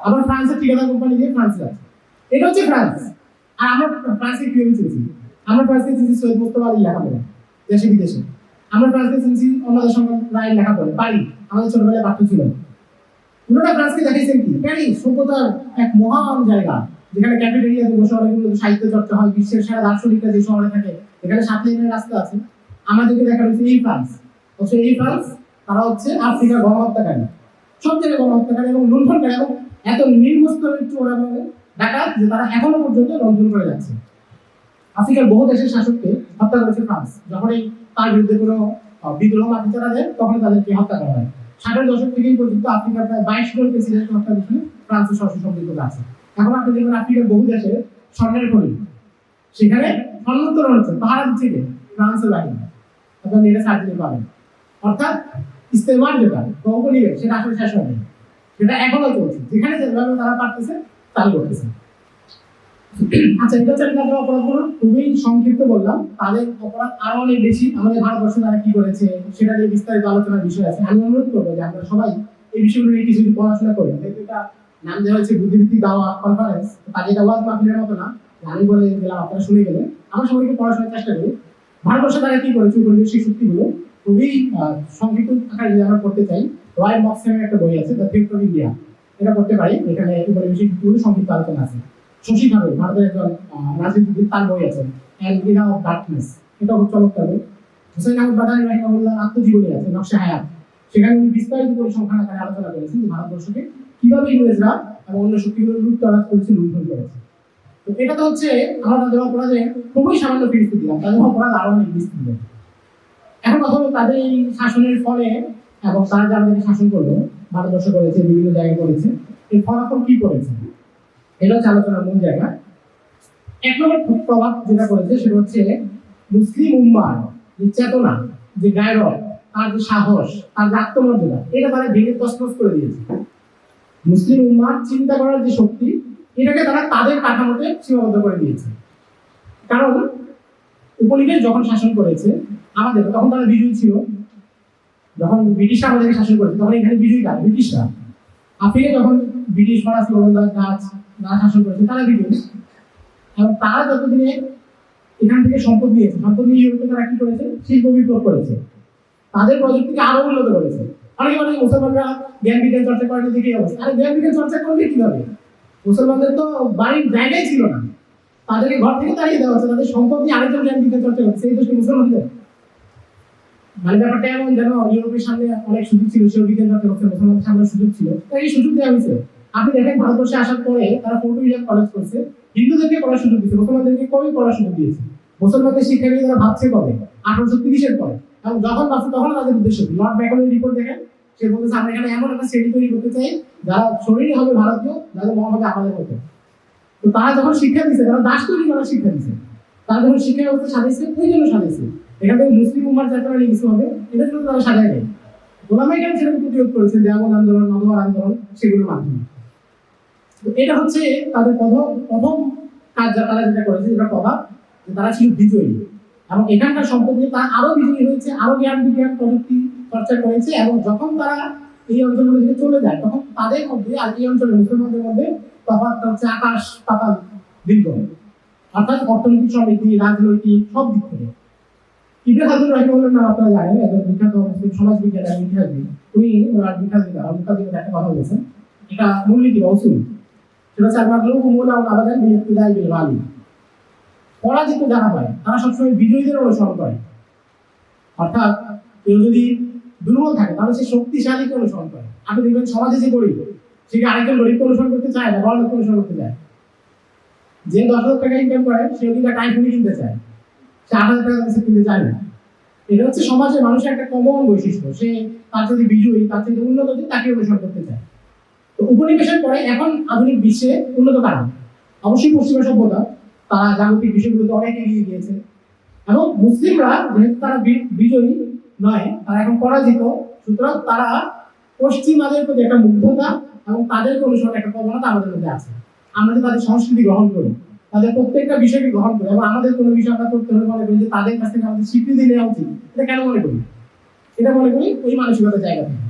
আবার ফ্রান্সের ঠিকাদার কোম্পানি দিয়ে ফ্রান্সে যাচ্ছে। এটা হচ্ছে ফ্রান্স। আর আমরা ফ্রান্সকে কিভাবে চিনছি? আমরা ফ্রান্সকে চিনছি সৈয়দ মুস্তফা আলীর লেখাপড়া, দেশে বিদেশে। আমরা ফ্রান্সকে চিনছি অন্যদের সঙ্গে রায়ের লেখাপড়া, বাড়ি, আমাদের ছোটবেলায় পাঠ্য ছিল। ওনারা ফ্রান্সকে দেখাইছেন কি, প্যারিস সভ্যতার এক মহান জায়গা, যেখানে ক্যাফেটেরিয়াতে বসে অনেকগুলো সাহিত্য চর্চা হয়, বিশ্বের সেরা দার্শনিকরা যে শহরে থাকে, এখানে 7 লেনের রাস্তা আছে। আমাদেরকে দেখা হচ্ছে এই ফ্রান্স। অথচ এই ফ্রান্স তারা হচ্ছে আফ্রিকার গণহত্যাকারী, সব জায়গায় গণহত্যাকারী এবং লুণ্ঠনকারী, এবং এত নির্মস্তরের চোর এবং ডাকাত যে তারা এখনো পর্যন্ত লুণ্ঠন করে যাচ্ছে। আফ্রিকার বহু দেশের শাসককে হত্যা করেছে ফ্রান্স। যখনই তার বিরুদ্ধে কোনো বিদ্রোহ মাটি চালা দেয় তখন তাদেরকে হত্যা করা হয়। 60-এর দশক থেকেই পর্যন্ত আফ্রিকার প্রায় 22 জন প্রেসিডেন্ট হত্যা বিষয়ে ফ্রান্সের সরাসরি সম্পৃক্ততা আছে। এখন আপনি দেখবেন আফ্রিকার বহু দেশে স্বর্ণের খনি, সেখানে স্বর্ণ উত্তোলন হচ্ছে, পাহারা দিচ্ছে কে? ফ্রান্সের বাহিনী। আপনার এটা সার্টিফিকেট পাবেন। অর্থাৎ ইস্তেমার যেটা উপনিবেশ, সেটা আসলে শেষ হয়নি, সেটা এখনো চলছে, যেখানে যেভাবে তারা পারতেছে চালু করতেছে। আচ্ছা, এটা হচ্ছে তাদের অপরাধগুলো খুবই সংক্ষিপ্ত বললাম। তাদের অপরাধ আরো অনেক বেশি। আমাদের ভারতবর্ষে তারা কি করেছে সেটা নিয়ে বিস্তারিত আলোচনার বিষয় আছে। আমি অনুরোধ করবো যে আপনারা সবাই এই বিষয়গুলো নিয়ে কিছু পড়াশোনা করেন। এটা নাম দেওয়া হয়েছে বুদ্ধিভিত্তিক দাওয়া কনফারেন্স। তাদের এটা ওয়াজ মাহফিলের মতো না, আমি বলে গেলাম আপনারা শুনে গেলেন। আমরা সবাইকে পড়াশোনার চেষ্টা করি ভারতবর্ষে তারা কি করেছে, উপনিবেশিক শক্তিগুলো খুবই সংক্ষিপ্ত আকারে যদি আমরা পড়তে চাই, রয় মক্সেমের একটা বই আছে, দ্য থ্রেট অফ ইন্ডিয়া, এটা পড়তে পারি। এখানে উপনিবেশিক শক্তিগুলো সংক্ষিপ্ত আলোচনা আছে। শশী থারুর, ভারতের একজন রাজনীতিবিদ, তার বই আছে অ্যান্ড ইরা অফ ডার্কনেস, এটা খুব চমৎকার বই। হুসাইন আহমদ বাদানী রাহিমাহুল্লাহ আত্মজীবনী আছে নকশা হায়াত, সেখানে উনি বিস্তারিত পরিসংখ্যান আকারে আলোচনা করেছেন যে ভারতবর্ষকে কিভাবে ইংরেজরা এবং অন্য শক্তিগুলো লুটতরাজ করেছে, লুণ্ঠন করেছে। তো এটা তো হচ্ছে আমরা তাদের অপরাধে খুবই সামান্য ফিরিস্তি দিলাম, তাদের অপরাধ আরো অনেক বিস্তৃত। এখন কথা হলো তাদের এই শাসনের ফলে এবং তারা যে আমাদেরকে শাসন করলো, ভারতবর্ষ করেছে, বিভিন্ন জায়গায় করেছে, এর ফলাফল কি করেছে, এটা হচ্ছে আলোচনার মূল জায়গা। এক নম্বর প্রভাব যেটা করেছে সেটা হচ্ছে মুসলিম উম্মার যে চেতনা, যে গায়রত, তার যে সাহস, তার যে আত্মমর্যাদা, এটা তারা ভেঙে তছনছ করে দিয়েছে। মুসলিম উম্মার চিন্তা করার যে শক্তি, এটাকে তারা তাদের কাঠামোতে সীমাবদ্ধ করে দিয়েছে। কারণ উপনিবেশ যখন শাসন করেছে আমাদের, তখন তারা বিজয়ী ছিল। যখন ব্রিটিশরা আমাদেরকে শাসন করেছে তখন এখানে বিজয়ী কাজ ব্রিটিশরা। আফ্রিকা যখন ব্রিটিশ ফরাসি ওলন্দাজ ডাচ শাসন করেছে তারা বিজয়ী। এবং তারা যতদিনে এখান থেকে সম্পদ নিয়েছে, সম্পদ নিয়ে ইউরোপে তারা কি করেছে, শিল্প বিপ্লব করেছে, তাদের প্রযুক্তিকে আরো উন্নত করেছে। অনেকে বলে মুসলমানরা জ্ঞান বিজ্ঞান চর্চা করেনি দেখে অবস্থা। আরে জ্ঞান বিজ্ঞান চর্চা করলে কিভাবে? মুসলমানদের তো বাড়ির জায়গায় ছিল না, তাদেরকে ঘর থেকে তাড়িয়ে দেওয়া হচ্ছে, তাদের সম্পদ নিয়ে আরেকজন জ্ঞান বিজ্ঞান চর্চা করছে, এই দোষী মুসলমানদের। মানে ব্যাপারটা এমন যেন ইউরোপের সামনে অনেক সুযোগ ছিল, সে বিজ্ঞান চর্চা করছে, মুসলমানদের সামনে সুযোগ ছিল, তাই এই সুযোগ দেওয়া হয়েছে। আপনি দেখেন ভারতবর্ষে আসার পরে তারা ফোর্ট উইলিয়াম কলেজ করছে, হিন্দুদেরকে পড়ার সুযোগ দিচ্ছে, মুসলমানদেরকে কবে পড়ার সুযোগ দিয়েছে? মুসলমানদের শিক্ষা নিয়ে তারা ভাবছে কবে? 1830-এর পরে। এবং যখন ভাবছে তখন তাদের উদ্দেশ্য লর্ড ব্যাকনের রিপোর্ট দেখেন, সে বলতেছে আমরা এখানে এমন একটা শ্রেণী তৈরি করতে চাই যারা শরীরে হবে ভারতীয়, যাদের মন হবে আমাদের মতো। তো তারা যখন শিক্ষা দিচ্ছে, তারা দাস তৈরি করার শিক্ষা দিচ্ছে, তারা যখন শিক্ষা ব্যবস্থা সাজাইছে ওই জন্য সাজাইছে। এখান থেকে মুসলিম উম্মার যাত্রা নিয়ে কিছু হবে, এটার জন্য তারা সাজায় নেই। গোলামাই কেন সেটাকে প্রতিরোধ করেছে, দেওয়ান আন্দোলন, নদওয়ার আন্দোলন, সেগুলোর মাধ্যমে। তো এটা হচ্ছে তাদের প্রথম কাজ, তারা যেটা করেছে, যেটা প্রভাব, যে তারা ছিল বিজয়ী। এবং এখানকার সম্পদ নিয়ে তারা আরো বিজয়ী হয়েছে, আরো জ্ঞান বিজ্ঞান প্রযুক্তি চর্চা করেছে। এবং যখন তারা এই অঞ্চলগুলো থেকে চলে যায় তখন তাদের মধ্যে আর এই অঞ্চলের মুসলমানদের মধ্যে তফাৎটা হচ্ছে আকাশ পাতাল দীর্ঘ, অর্থাৎ অর্থনৈতিক, সমৃদ্ধি, রাজনৈতিক সব দিক থেকে। ইবনে খালদুন রাহিমাহুল্লাহর নাম আপনারা জানেন, একজন বিখ্যাত মুসলিম সমাজবিজ্ঞানী এবং ইতিহাসবিদ। উনি ওনার বিখ্যাত একটা কথা বলেছেন, এটা মূলনীতি বা উসুল, সেটা হচ্ছে আল-মাগলুবু মুলাউন আবাদান বিল-ইক্তিদাই বিল-গালিব। পরাজিত যারা হয় তারা সবসময় বিজয়ীদের অনুসরণ করে। অর্থাৎ কেউ যদি দুর্বল থাকে তাহলে সে শক্তিশালীকে অনুসরণ করে। আপনি দেখবেন সমাজে যে গরিব, সে কি আরেকজন গরিবকে অনুসরণ করতে চায় না, বড় লোককে অনুসরণ করতে চায়? যে 10,000 টাকা ইনকাম করে সে যদি একটা আইফোন কিনতে চায়, সে 8,000 টাকা কাছে কিনতে চায় না। এটা হচ্ছে সমাজের মানুষের একটা কমন বৈশিষ্ট্য, সে তার যদি বিজয়ী, তার যদি উন্নত, তাকে অনুসরণ করতে চায়। তো উপনিবেশের পরে এখন আধুনিক বিশ্বে উন্নত কারণ অবশ্যই পশ্চিমা সভ্যতা, তারা জাগতিক বিষয়গুলোতে অনেক এগিয়ে গিয়েছে। এবং মুসলিমরা যেহেতু তারা বিজয়ী নয়, তারা এখন পরাজিত, সুতরাং তারা পশ্চিমাদের প্রতি একটা মুগ্ধতা এবং তাদেরকে অনুসরণের একটা প্রবণতা আমাদের মধ্যে আছে। আমরা যে তাদের সংস্কৃতি গ্রহণ করি, তাদের প্রত্যেকটা বিষয়কে গ্রহণ করি, এবং আমাদের কোনো বিষয় আমরা করতে হলে মনে করি যে তাদের কাছ থেকে আমাদের স্বীকৃতি নেওয়া উচিত। এটা কেন মনে করি? এটা মনে করি ওই মানসিকতার জায়গা থেকে।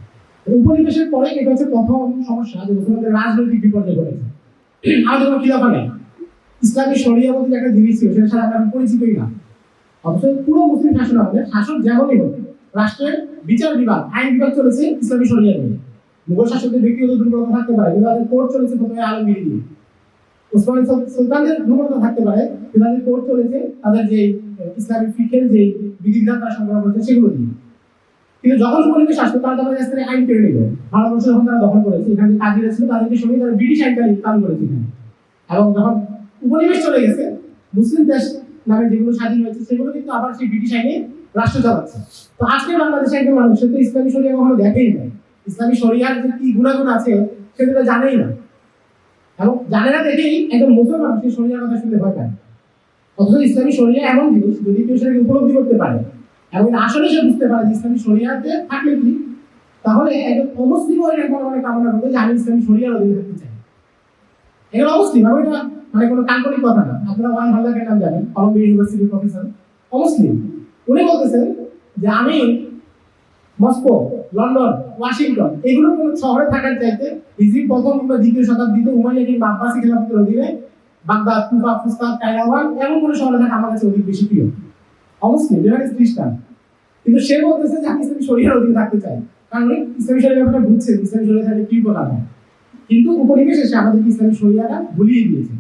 উপনিবেশের পরে এটা হচ্ছে প্রথম সমস্যা, যে মুসলমানদের রাজনৈতিক বিপর্যয় ঘটেছে। আমাদের কোনো খিলাফা নেই, ইসলামী শরিয়া বলতে একটা জিনিস ছিল সেটা সারা আমরা পরিচিতই না। অথচ পুরো মুসলিম শাসন আমাদের শাসন যেমনই হোক, রাষ্ট্রের বিচার বিভাগ, আইন বিভাগ চলেছে ইসলামী শরিয়া নিয়ে। মুঘল শাসকদের ব্যক্তিগত দুর্বলতা থাকতে পারে, কিন্তু তাদের কোর্ট চলেছে প্রথমে আলমগীর দিয়ে। ওসমানী সুলতানদের দুর্বলতা থাকতে পারে, কিন্তু তাদের কোর্ট চলেছে তাদের যে ইসলামিক ফিকহের যে বিধিবিধান তারা সংগ্রহ করেছে সেগুলো দিয়ে। কিন্তু যখন উপনিবেশ আসলো তারা তাদের কাছ থেকে আইন কেড়ে নিল। ভারতবর্ষ যখন তারা দখল করেছে, এখানে কাজীরা ছিল তাদেরকে সঙ্গে তারা ব্রিটিশ আইন চালু করেছে এখানে। এবং যখন উপনিবেশ চলে গেছে, মুসলিম দেশ নামে যেগুলো স্বাধীন হয়েছে সেগুলো কিন্তু আবার সেই ব্রিটিশ আইনে রাষ্ট্র চালাচ্ছে। তো আজকে বাংলাদেশে একজন মানুষ তো ইসলামী শরিয়া কখনো দেখেই না, ইসলামী শরিয়ার যে কি গুণাগুণ আছে সেগুলো জানেই না। এবং জানে না দেখেই একজন মুসলমান সেই শরিয়ার কথা শুনতে ভয় পায়। অথচ ইসলামী শরিয়া এমন জিনিস, যদি কেউ সেটাকে উপলব্ধি করতে পারে এবং আসলে সে বুঝতে পারে যে ইসলামী শরিয়াতে থাকলে কি, তাহলে একজন অমুসলিম এরকম অনেক কামনা করবে যে আমি ইসলামী শরিয়ার অধীনে থাকতে চাই। এগুলো অমুসলিম, আমি এটা মানে কোনো কাল্পনিক কথা না। আপনারা ওয়ান হাল্লাকের নাম জানেন, কলম্বিয়া ইউনিভার্সিটির প্রফেসর, অমুসলিম। উনি বলতেছেন যে আমি মস্কো, লন্ডন, ওয়াশিংটন এগুলো কোনো শহরে থাকার চাইতে হিজরি প্রথম কিংবা দ্বিতীয় শতাব্দীতে উমাইয়া কিংবা আব্বাসী খিলাফতের অধীনে বাগদাদ, কুফা, ফুস্তাদ, কায়রাওয়ান এমন কোনো শহরে থাকা আমার কাছে অধিক বেশি প্রিয়। অমুসলিম, যেটা খ্রিস্টান, কিন্তু সে বলতেছে যে আমি ইসলামী শরিয়ার অধীনে থাকতে চাই, কারণ ইসলামী শরিয়ার ব্যাপারটা বুঝছে ইসলামী শরিয়া থাকলে কি উপকার হয়। কিন্তু উপনিবেশ এসে আমাদের ইসলামী শরিয়াটা ভুলিয়ে দিয়েছে।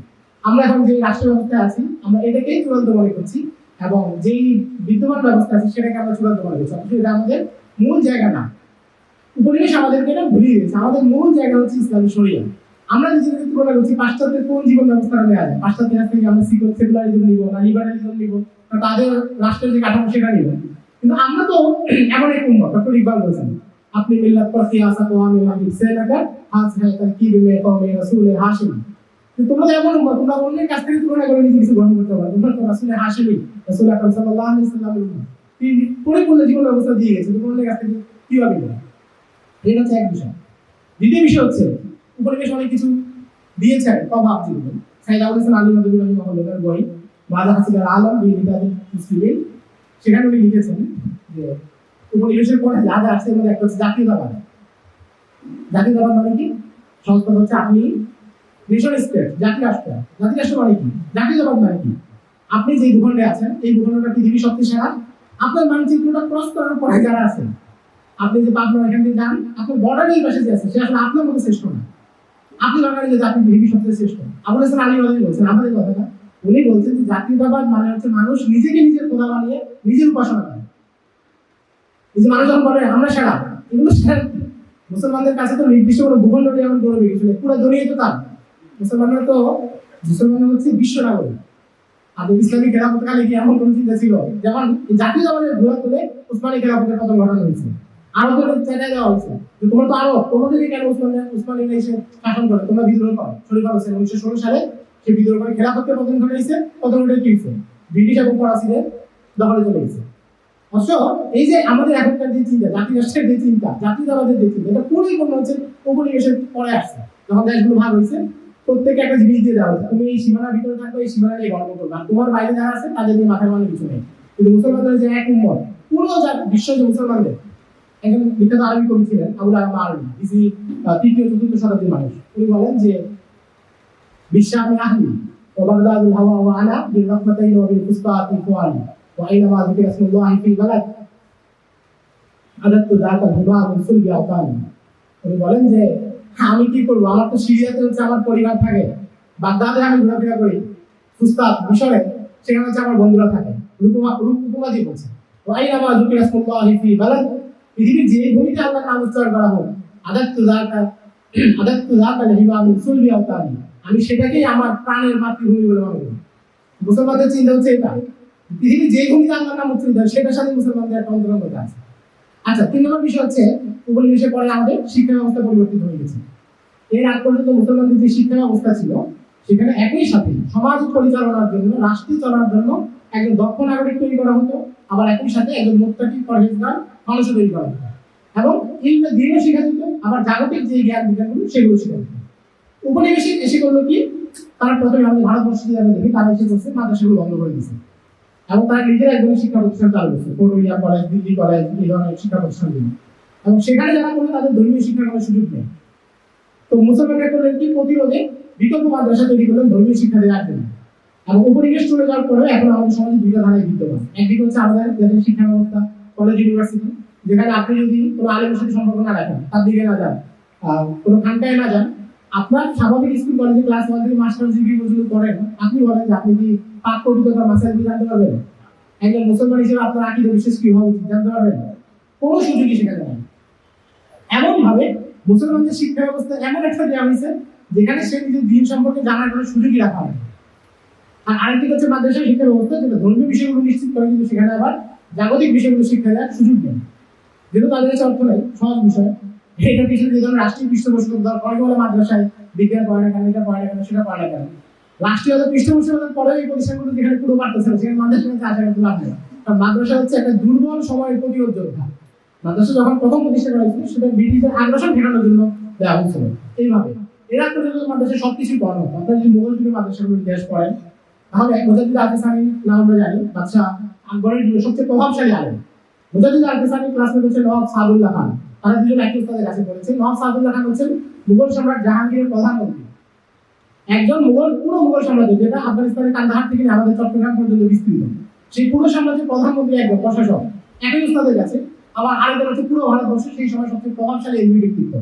আমরা এখন যে রাষ্ট্র ব্যবস্থায় আছি আমরা এটাকেই চূড়ান্ত মনে করছি, এবং যেই বিদ্যমান ব্যবস্থা আছে সেটাকে আমরা চূড়ান্ত মনে করছি, অথচ এটা আমাদের মূল জায়গা না। উপনিবেশ আমাদেরকে এটা ভুলিয়ে দিয়েছে। আমাদের মূল জায়গা হচ্ছে ইসলামী শরিয়া। আমরা নিজেদেরকে তুলনা করছি পাশ্চাত্যের কোন জীবন ব্যবস্থা নেওয়া যায়, পাশ্চাত্যের কাছ থেকে আমরা সেকুলারিজম নিব না লিবারালিজম নিব, না তাদের রাষ্ট্রের যে কাঠামো সেটা নিব। কিন্তু আমরা তো এমন এক উম্মত, ডক্টর ইকবাল বলেছেন আপনি মিল্লাত পর কিয়াসা কওয়ামি হাবিব সেনাকা হাজ হে তারকিব মে কওমে রাসূল হাশিম। তোমরা এমন উম্মত, তোমরা অন্যের কাছ থেকে তুলনা করে নিজে কিছু গ্রহণ করতে পারো। তোমরা তো রাসূল হাশিমি, রাসূল আকরাম সাল্লাল্লাহু আলাইহি সাল্লামের উম্মত, তিনি পরিপূর্ণ জীবন ব্যবস্থা দিয়ে গেছে, তোমরা অন্যের কাছ থেকে কিভাবে বলো? এটা হচ্ছে এক বিষয়। দ্বিতীয় বিষয় হচ্ছে উপনিবেশ অনেক কিছু দিয়েছে প্রভাব জীবনে। সাইদ আবুল হাসান আলী নদী মহল্লার বই বাদা হাসিদার আলম বিদাদি মুসলিমিন, সেখানে উনি লিখেছেন যে উপনিবেশের পরে যা যা আছে একটা হচ্ছে জাতীয়তাবাদ। জাতীয়তাবাদ মানে কি? সংস্কৃত হচ্ছে আপনি নেশন স্টেট, জাতি রাষ্ট্র। জাতি রাষ্ট্র মানে কি? জাতীয়তাবাদ মানে কি? আপনি যে ভূখণ্ডে আছেন এই ভূখণ্ডটা পৃথিবীর সবচেয়ে সেরা, আপনার মানচিত্রটা ক্রস করার পরে যারা আছে, আপনি যে পাবনা এখান থেকে যান, আপনার বর্ডারের এই পাশে যে আছে সে আসলে আপনার মতো শ্রেষ্ঠ না। আপনি দরকারি যে আপনি পৃথিবীর সবচেয়ে শ্রেষ্ঠ। আবুল হাসান আলী নদী বলছেন আমাদের কথাটা, উনি বলছেন যে জাতীয়তাবাদ মানে হচ্ছে মানুষ নিজেকে নিজের খোদা বানিয়ে নিজের উপাসনা করে। এই যে মানুষ যখন বলে আমরা সেরা, এগুলো সেরা কি? মুসলমানদের কাছে তো নির্দিষ্ট কোনো ভূখণ্ড নিয়ে এমন গৌরব কিছু নেই, পুরো দুনিয়ায় তো তার। মুসলমানরা হচ্ছে বিশ্ব নাগরিক। আর ইসলামী খেলাফতকালে কি এমন কোন চিন্তা ছিল? যেমন জাতীয়তাবাদের ধোয়া তুলে উসমানী খেলাফতের পতন ঘটানো হয়েছে, আরবদের চেঁচাই দেওয়া হয়েছে যে তোমরা তো আরব, তোমাদেরকে কেন উসমানী এসে শাসন করে, তোমরা বিদ্রোহ করো। শরীফ হোসেন 1916 সালে সে বিদ্রোহ করে খেলাফতের পতন ঘটাইছে। পতন ঘটে কি হয়েছে? ব্রিটিশ এবং ফরাসিদের দখলে চলে গেছে। অবশ্য এই যে আমাদের এখনকার যে চিন্তা, জাতি রাষ্ট্রের যে চিন্তা, জাতীয়তাবাদের যে চিন্তা, এটা পরিপূর্ণ হচ্ছে উপনিবেশের পরে আসছে। যখন দেশগুলো ভাগ হয়েছে প্রত্যেকে একটা জিনিস দিয়ে দেওয়া হচ্ছে, তুমি এই সীমানার ভিতরে থাকবে, এই সীমানা নিয়ে গর্ব করবে, আর তোমার বাইরে যারা আছে তাদের নিয়ে মাথার মানে কিছু নেই। কিন্তু মুসলমানদের যে এক উম্মত, পুরো বিশ্ব যে মুসলমানদের, একজন বিখ্যাত আরবি কবি ছিলেন আবুল আহমদ আরবি, ইসি 3য় 4th শতাব্দীর মানুষ। উনি বলেন যে বিশামি আহলি ওয়া বাগদাদুল হাওয়া ওয়া আনা বিল রাহমাতাইন ওয়া বিল ফুসতাতি ফুআলি ওয়া আইনামা যিকরা ইসমুল্লাহি ফি বালাদ আদাতু যাতা হুবা মিন সুলবি আওতানি। উনি বলেন যে আমি কি করবো, আমার তো সিরিয়াতে হচ্ছে আমার পরিবার থাকে, বাগদাদে আমি ঘোরাফেরা করি, ফুস্তাত মিশরে সেখানে হচ্ছে আমার বন্ধুরা থাকে। উপমা দিয়ে বলছে ওয়াইনামা যিকরা ইসমুল্লাহি ফি বালাদ, পৃথিবীর যে ভূমিতে আল্লাহর নাম উচ্চারণ করা হোক, আদাতু যাতা হুবা মিন সুলবি আওতানি, আমি সেটাকেই আমার প্রাণের মাতৃভূমি বলে মনে করি। মুসলমানদের চিন্তা হচ্ছে এটা, পৃথিবীর যে ভূমিতে আল্লাহর নাম উচ্চারিত হয় সেটার সাথে মুসলমানদের একটা অন্তরঙ্গতা আছে। আচ্ছা, 3 নম্বর বিষয় হচ্ছে উপনিবেশের পরে আমাদের শিক্ষা ব্যবস্থা পরিবর্তিত হয়ে গেছে। এর আগ পর্যন্ত মুসলমানদের যে শিক্ষা ব্যবস্থা ছিল সেখানে একই সাথে সমাজ পরিচালনার জন্য, রাষ্ট্র চলার জন্য একজন দক্ষ নাগরিক তৈরি করা হতো, আবার একই সাথে একজন মুত্তাকি পরহেজগার মানুষ তৈরি করা হতো, এবং ইলমে দ্বীনও শেখা যেত, আবার জাগতিক যে জ্ঞান বিজ্ঞানগুলো সেগুলো শেখা যেত। উপনিবেশে এসে করলো কি, তারা প্রথমে আমাদের ভারতবর্ষে যারা দেখি তারা এসে করছে মাদ্রাসাগুলো বন্ধ করে দিয়েছে, এবং তারা নিজেরা একদম শিক্ষা প্রতিষ্ঠান চালু করছে, কোরিয়া কলেজ, দিল্লি কলেজ, এই ধরনের শিক্ষা প্রতিষ্ঠানগুলো, এবং সেখানে যারা করলে তাদের ধর্মীয় শিক্ষার কোনো সুযোগ নেই। তো মুসলমানরা করলেন কি, প্রতিরোধে বিকল্প মাদ্রাসা তৈরি করলেন ধর্মীয় শিক্ষা দেওয়ার জন্য। এবং উপনিবেশ চলে যাওয়ার পরে এখন আমাদের সমাজে দুইটা ধারায় বিদ্যমান। একদিকে হচ্ছে আমাদের দেশের শিক্ষা ব্যবস্থা, কলেজ, ইউনিভার্সিটি, যেখানে আপনি যদি কোনো আলেমের সাথে সম্পর্ক না রাখেন, তার দিকে না যান, কোনো খানকায় না যান, আপনার স্বাভাবিক স্কুল কলেজে ক্লাস 1 থেকে মাস্টার্স ডিগ্রি পর্যন্ত করেন, আপনি বলেন যে আপনি কি পাক পবিত্রতার মাসাইল জানতে পারবেন? একজন মুসলমান হিসেবে আপনার আকীদা বিশ্বাস কি হওয়া উচিত জানতে পারবেন? কোনো সুযোগই সেখানে নেই। এমন ভাবে মুসলমানদের শিক্ষা ব্যবস্থা এমন একটা দেওয়া হয়েছে যেখানে সে নিজের দিন সম্পর্কে জানার কোনো সুযোগই রাখা হয়। আর আরেকটি হচ্ছে মাদ্রাসা শিক্ষা ব্যবস্থা, যেটা ধর্মীয় বিষয়গুলো নিশ্চিত করে, কিন্তু সেখানে আবার জাগতিক বিষয়গুলো শিক্ষা দেওয়ার সুযোগ নেই। যেহেতু তাদের কাছে অর্থ নেই, সহজ বিষয়, এটার পিছনে যে ধরনের রাষ্ট্রীয় পৃষ্ঠপোষকতা দরকার, অনেকে বলে মাদ্রাসায় বিজ্ঞান পড়ে না কেন, এটা পড়ে না কেন, সেটা পড়ে না কেন। রাষ্ট্রীয় পৃষ্ঠপোষকতার পরে এই প্রতিষ্ঠানগুলো যেখানে পুরো পারতেছে না, সেখানে মাদ্রাসার কাছে আশা করতে লাভ নেই। কারণ মাদ্রাসা হচ্ছে একটা দুর্বল সময়ের প্রতিরোধ যোদ্ধা। মাদ্রাসা যখন প্রথম প্রতিষ্ঠা করা হয়েছিল সেটা ব্রিটিশদের আগ্রাসন ঠেকানোর জন্য দেওয়া হয়েছিল। এইভাবে এরা পর্যন্ত মাদ্রাসা সবকিছু পড়ানো। আপনারা যদি মুঘল যুগের মাদ্রাসাগুলোর ইতিহাস পড়েন তাহলে মুজাদ্দিদ আল-ফিসানি নাম আমরা জানি, বাদশাহ আকবরের যুগে সবচেয়ে প্রভাবশালী আলেম। মুজাদ্দিদ আল-ফিসানি ক্লাসমেট হচ্ছে নবাব সাদুল্লাহ খান, তারা দুজন একই উস্তাদের কাছে পড়েছেন। নবাব সাদুল্লাহ খান হচ্ছেন মুঘল সম্রাট জাহাঙ্গীরের প্রধানমন্ত্রী, একজন পুরো মুঘল সাম্রাজ্য, যেটা আফগানিস্তানের কান্দাহার থেকে আমাদের চট্টগ্রাম পর্যন্ত বিস্তৃত, সেই পুরো সাম্রাজ্যের প্রধানমন্ত্রী একজন প্রশাসক একই উস্তাদের কাছে। আবার আরেকজন হচ্ছে পুরো ভারতবর্ষে সেই সময় সবচেয়ে প্রভাবশালী এলমি ব্যক্তিত্ব।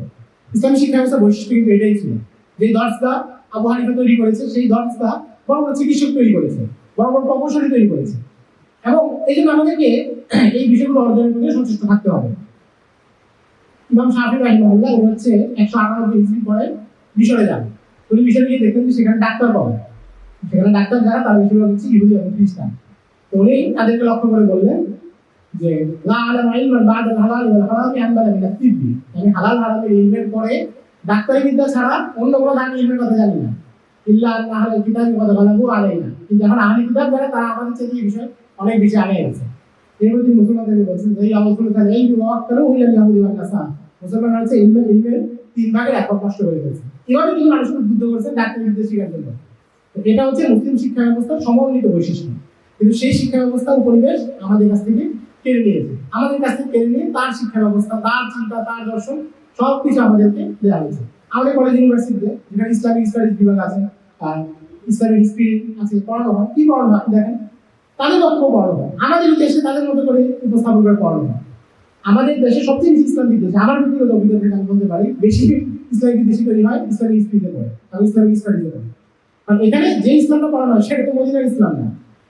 ইসলামী শিক্ষা ব্যবস্থার বৈশিষ্ট্য কিন্তু এটাই ছিল, যে দরসগাহ আবু হানিফা তৈরি করেছে, সেই দরসগাহ বড় বড় চিকিৎসক তৈরি করেছে, বড় বড় প্রকৌশলী তৈরি করেছে। এবং এই জন্য আমাদেরকে এই বিষয়গুলো অর্জনের প্রতি সচেষ্ট থাকতে হবে। ইমাম শাফি রাহিমাহুল্লাহ উনি হচ্ছে 198 হিজরি পরে মিশরে যান। উনি মিশরে গিয়ে দেখলেন যে সেখানে ডাক্তার পাবেন, সেখানে ডাক্তার যারা তারা বেশিরভাগ হচ্ছে ইহুদি এবং খ্রিস্টান। তো উনি তাদেরকে লক্ষ্য করে বললেন যে লা আলামু ইলমান বা'দাল হালাল ওয়াল হারামি আনবালা মিনাত তিব্বি, আমি হালাল হারামের ইলমের পরে ডাক্তারি বিদ্যা ছাড়া অন্য কোনো ধারণা ইলমের কথা জানি না। ইল্লা আন্না আহলাল কিতাবি কদ গালাবু আলাইনা, কিন্তু এখন আহলি কিতাব যারা তারা আমাদের চেয়ে এই বিষয় অনেক বেশি আগে গেছে। এর মধ্যে মুসলমানদের বলছেন যে আল্লাহুল তাআলা এই ওয়াক্কালু ইলা ইয়াহুদি ওয়ান নাসারা, মুসলমানরা হচ্ছে ইলমের 3 ভাগের 1 ভাগ নষ্ট করে ফেলেছে। এভাবে কিন্তু মানুষকে উদ্বুদ্ধ করেছেন ডাক্তারি বিদ্যা শেখার জন্য। এটা হচ্ছে মুসলিম শিক্ষা ব্যবস্থার সমন্বিত বৈশিষ্ট্য। কিন্তু সেই শিক্ষা ব্যবস্থা উপনিবেশ আমাদের কাছ থেকে কেড়ে নিয়েছে, আমাদের কাছ থেকে কেড়ে নিয়ে তার শিক্ষা ব্যবস্থা, তার চিন্তা, তার দর্শন সবকিছু আমাদেরকে দেওয়া হয়েছে। আমাদের কলেজ ইউনিভার্সিটিতে যেখানে ইসলামিক স্টাডিজ বিভাগ আছে, আর ইসলামিক হিস্ট্রি আছে, পড়ানো হয়। কি পড়ানো হয় দেখেন, তাদের লক্ষ্য পড়ানো হয়, আমাদের দেশে তাদের মতো করে উপস্থাপন করে পড়ানো হয়। আমাদের দেশে সবচেয়ে বেশি ইসলাম বিদ্বেষী, আমার ব্যক্তিগত অভিজ্ঞতা থেকে আমি বলতে পারি, বেশি ইসলামিক বিদ্বেষী তৈরি হয় ইসলামিক হিস্ট্রিতে পড়ে, আমি ইসলামিক স্টাডিজে পড়ি। কারণ এখানে যে ইসলামটা পড়ানো হয় সেটা তো মদিনার ইসলাম না,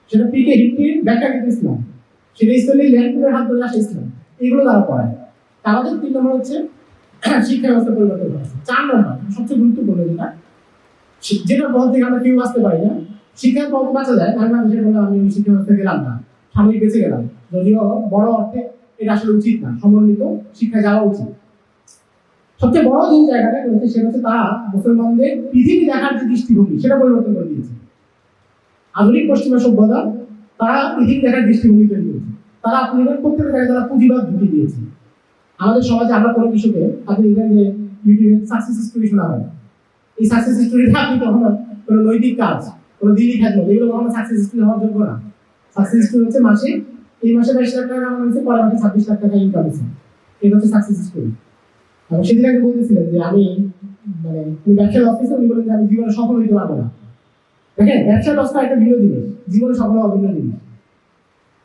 সেটা পিকে হিট্রির ব্যাখ্যাকৃত ইসলাম, সেটা ইসলামিক ল্যান্ডের হাত ধরে আসা ইসলাম, এগুলো তারা পড়ায়। আমাদের 3 নম্বর হচ্ছে শিক্ষা ব্যবস্থা পরিবর্তন করা। 4 নম্বর সবচেয়ে গুরুত্বপূর্ণ যেটা পথ থেকে আমরা কেউ আসতে পারি না, শিক্ষার পথ বাঁচা যায়। আমি মানুষের বললাম আমি ওই শিক্ষা ব্যবস্থা গেলাম না, সাময়িক বেঁচে গেলাম, যদিও বড় অর্থে এটা আসলে উচিত না, সমন্বিত শিক্ষা যাওয়া উচিত। সবচেয়ে বড় যে জায়গাটা রয়েছে সেটা হচ্ছে তারা মুসলমানদের পৃথিবী দেখার যে দৃষ্টিভঙ্গি সেটা পরিবর্তন করে দিয়েছে। আধুনিক পশ্চিমা সভ্যতা তারা পৃথিবী দেখার দৃষ্টিভঙ্গি তৈরি করেছে। তারা আপনি প্রত্যেকটা জায়গায় তারা পুঁজিবাদ ঢুকিয়ে দিয়েছে। আমাদের সমাজে আমরা কোনো কিছুকে আপনি দেখবেন যে ইউটিউবে সাকসেস স্টোরি শোনা হয়, এই সাকসেস স্টোরিটা আপনি কখনো কোনো নৈতিক কাজ, কোনো দিনই খেদমত, এগুলো কখনো সাকসেস স্টোরি হওয়ার যোগ্য না। সাকসেস স্টোরি হচ্ছে মাসে, এই মাসে 22 লাখ টাকা কামানো হয়েছে, পরের মাসে 26 লাখ টাকা ইনকাম হয়েছে, এটা হচ্ছে সাকসেস স্টোরি। এবং সেদিন আগে বলতেছিলেন যে আমি মানে ব্যবসা লস হয়েছে, উনি বলেন যে আমি জীবনে সফল হইতে পারবো না। দেখেন, ব্যবসা লসটা একটা ভিন্ন জিনিস, জীবনে সফল হওয়া ভিন্ন জিনিস।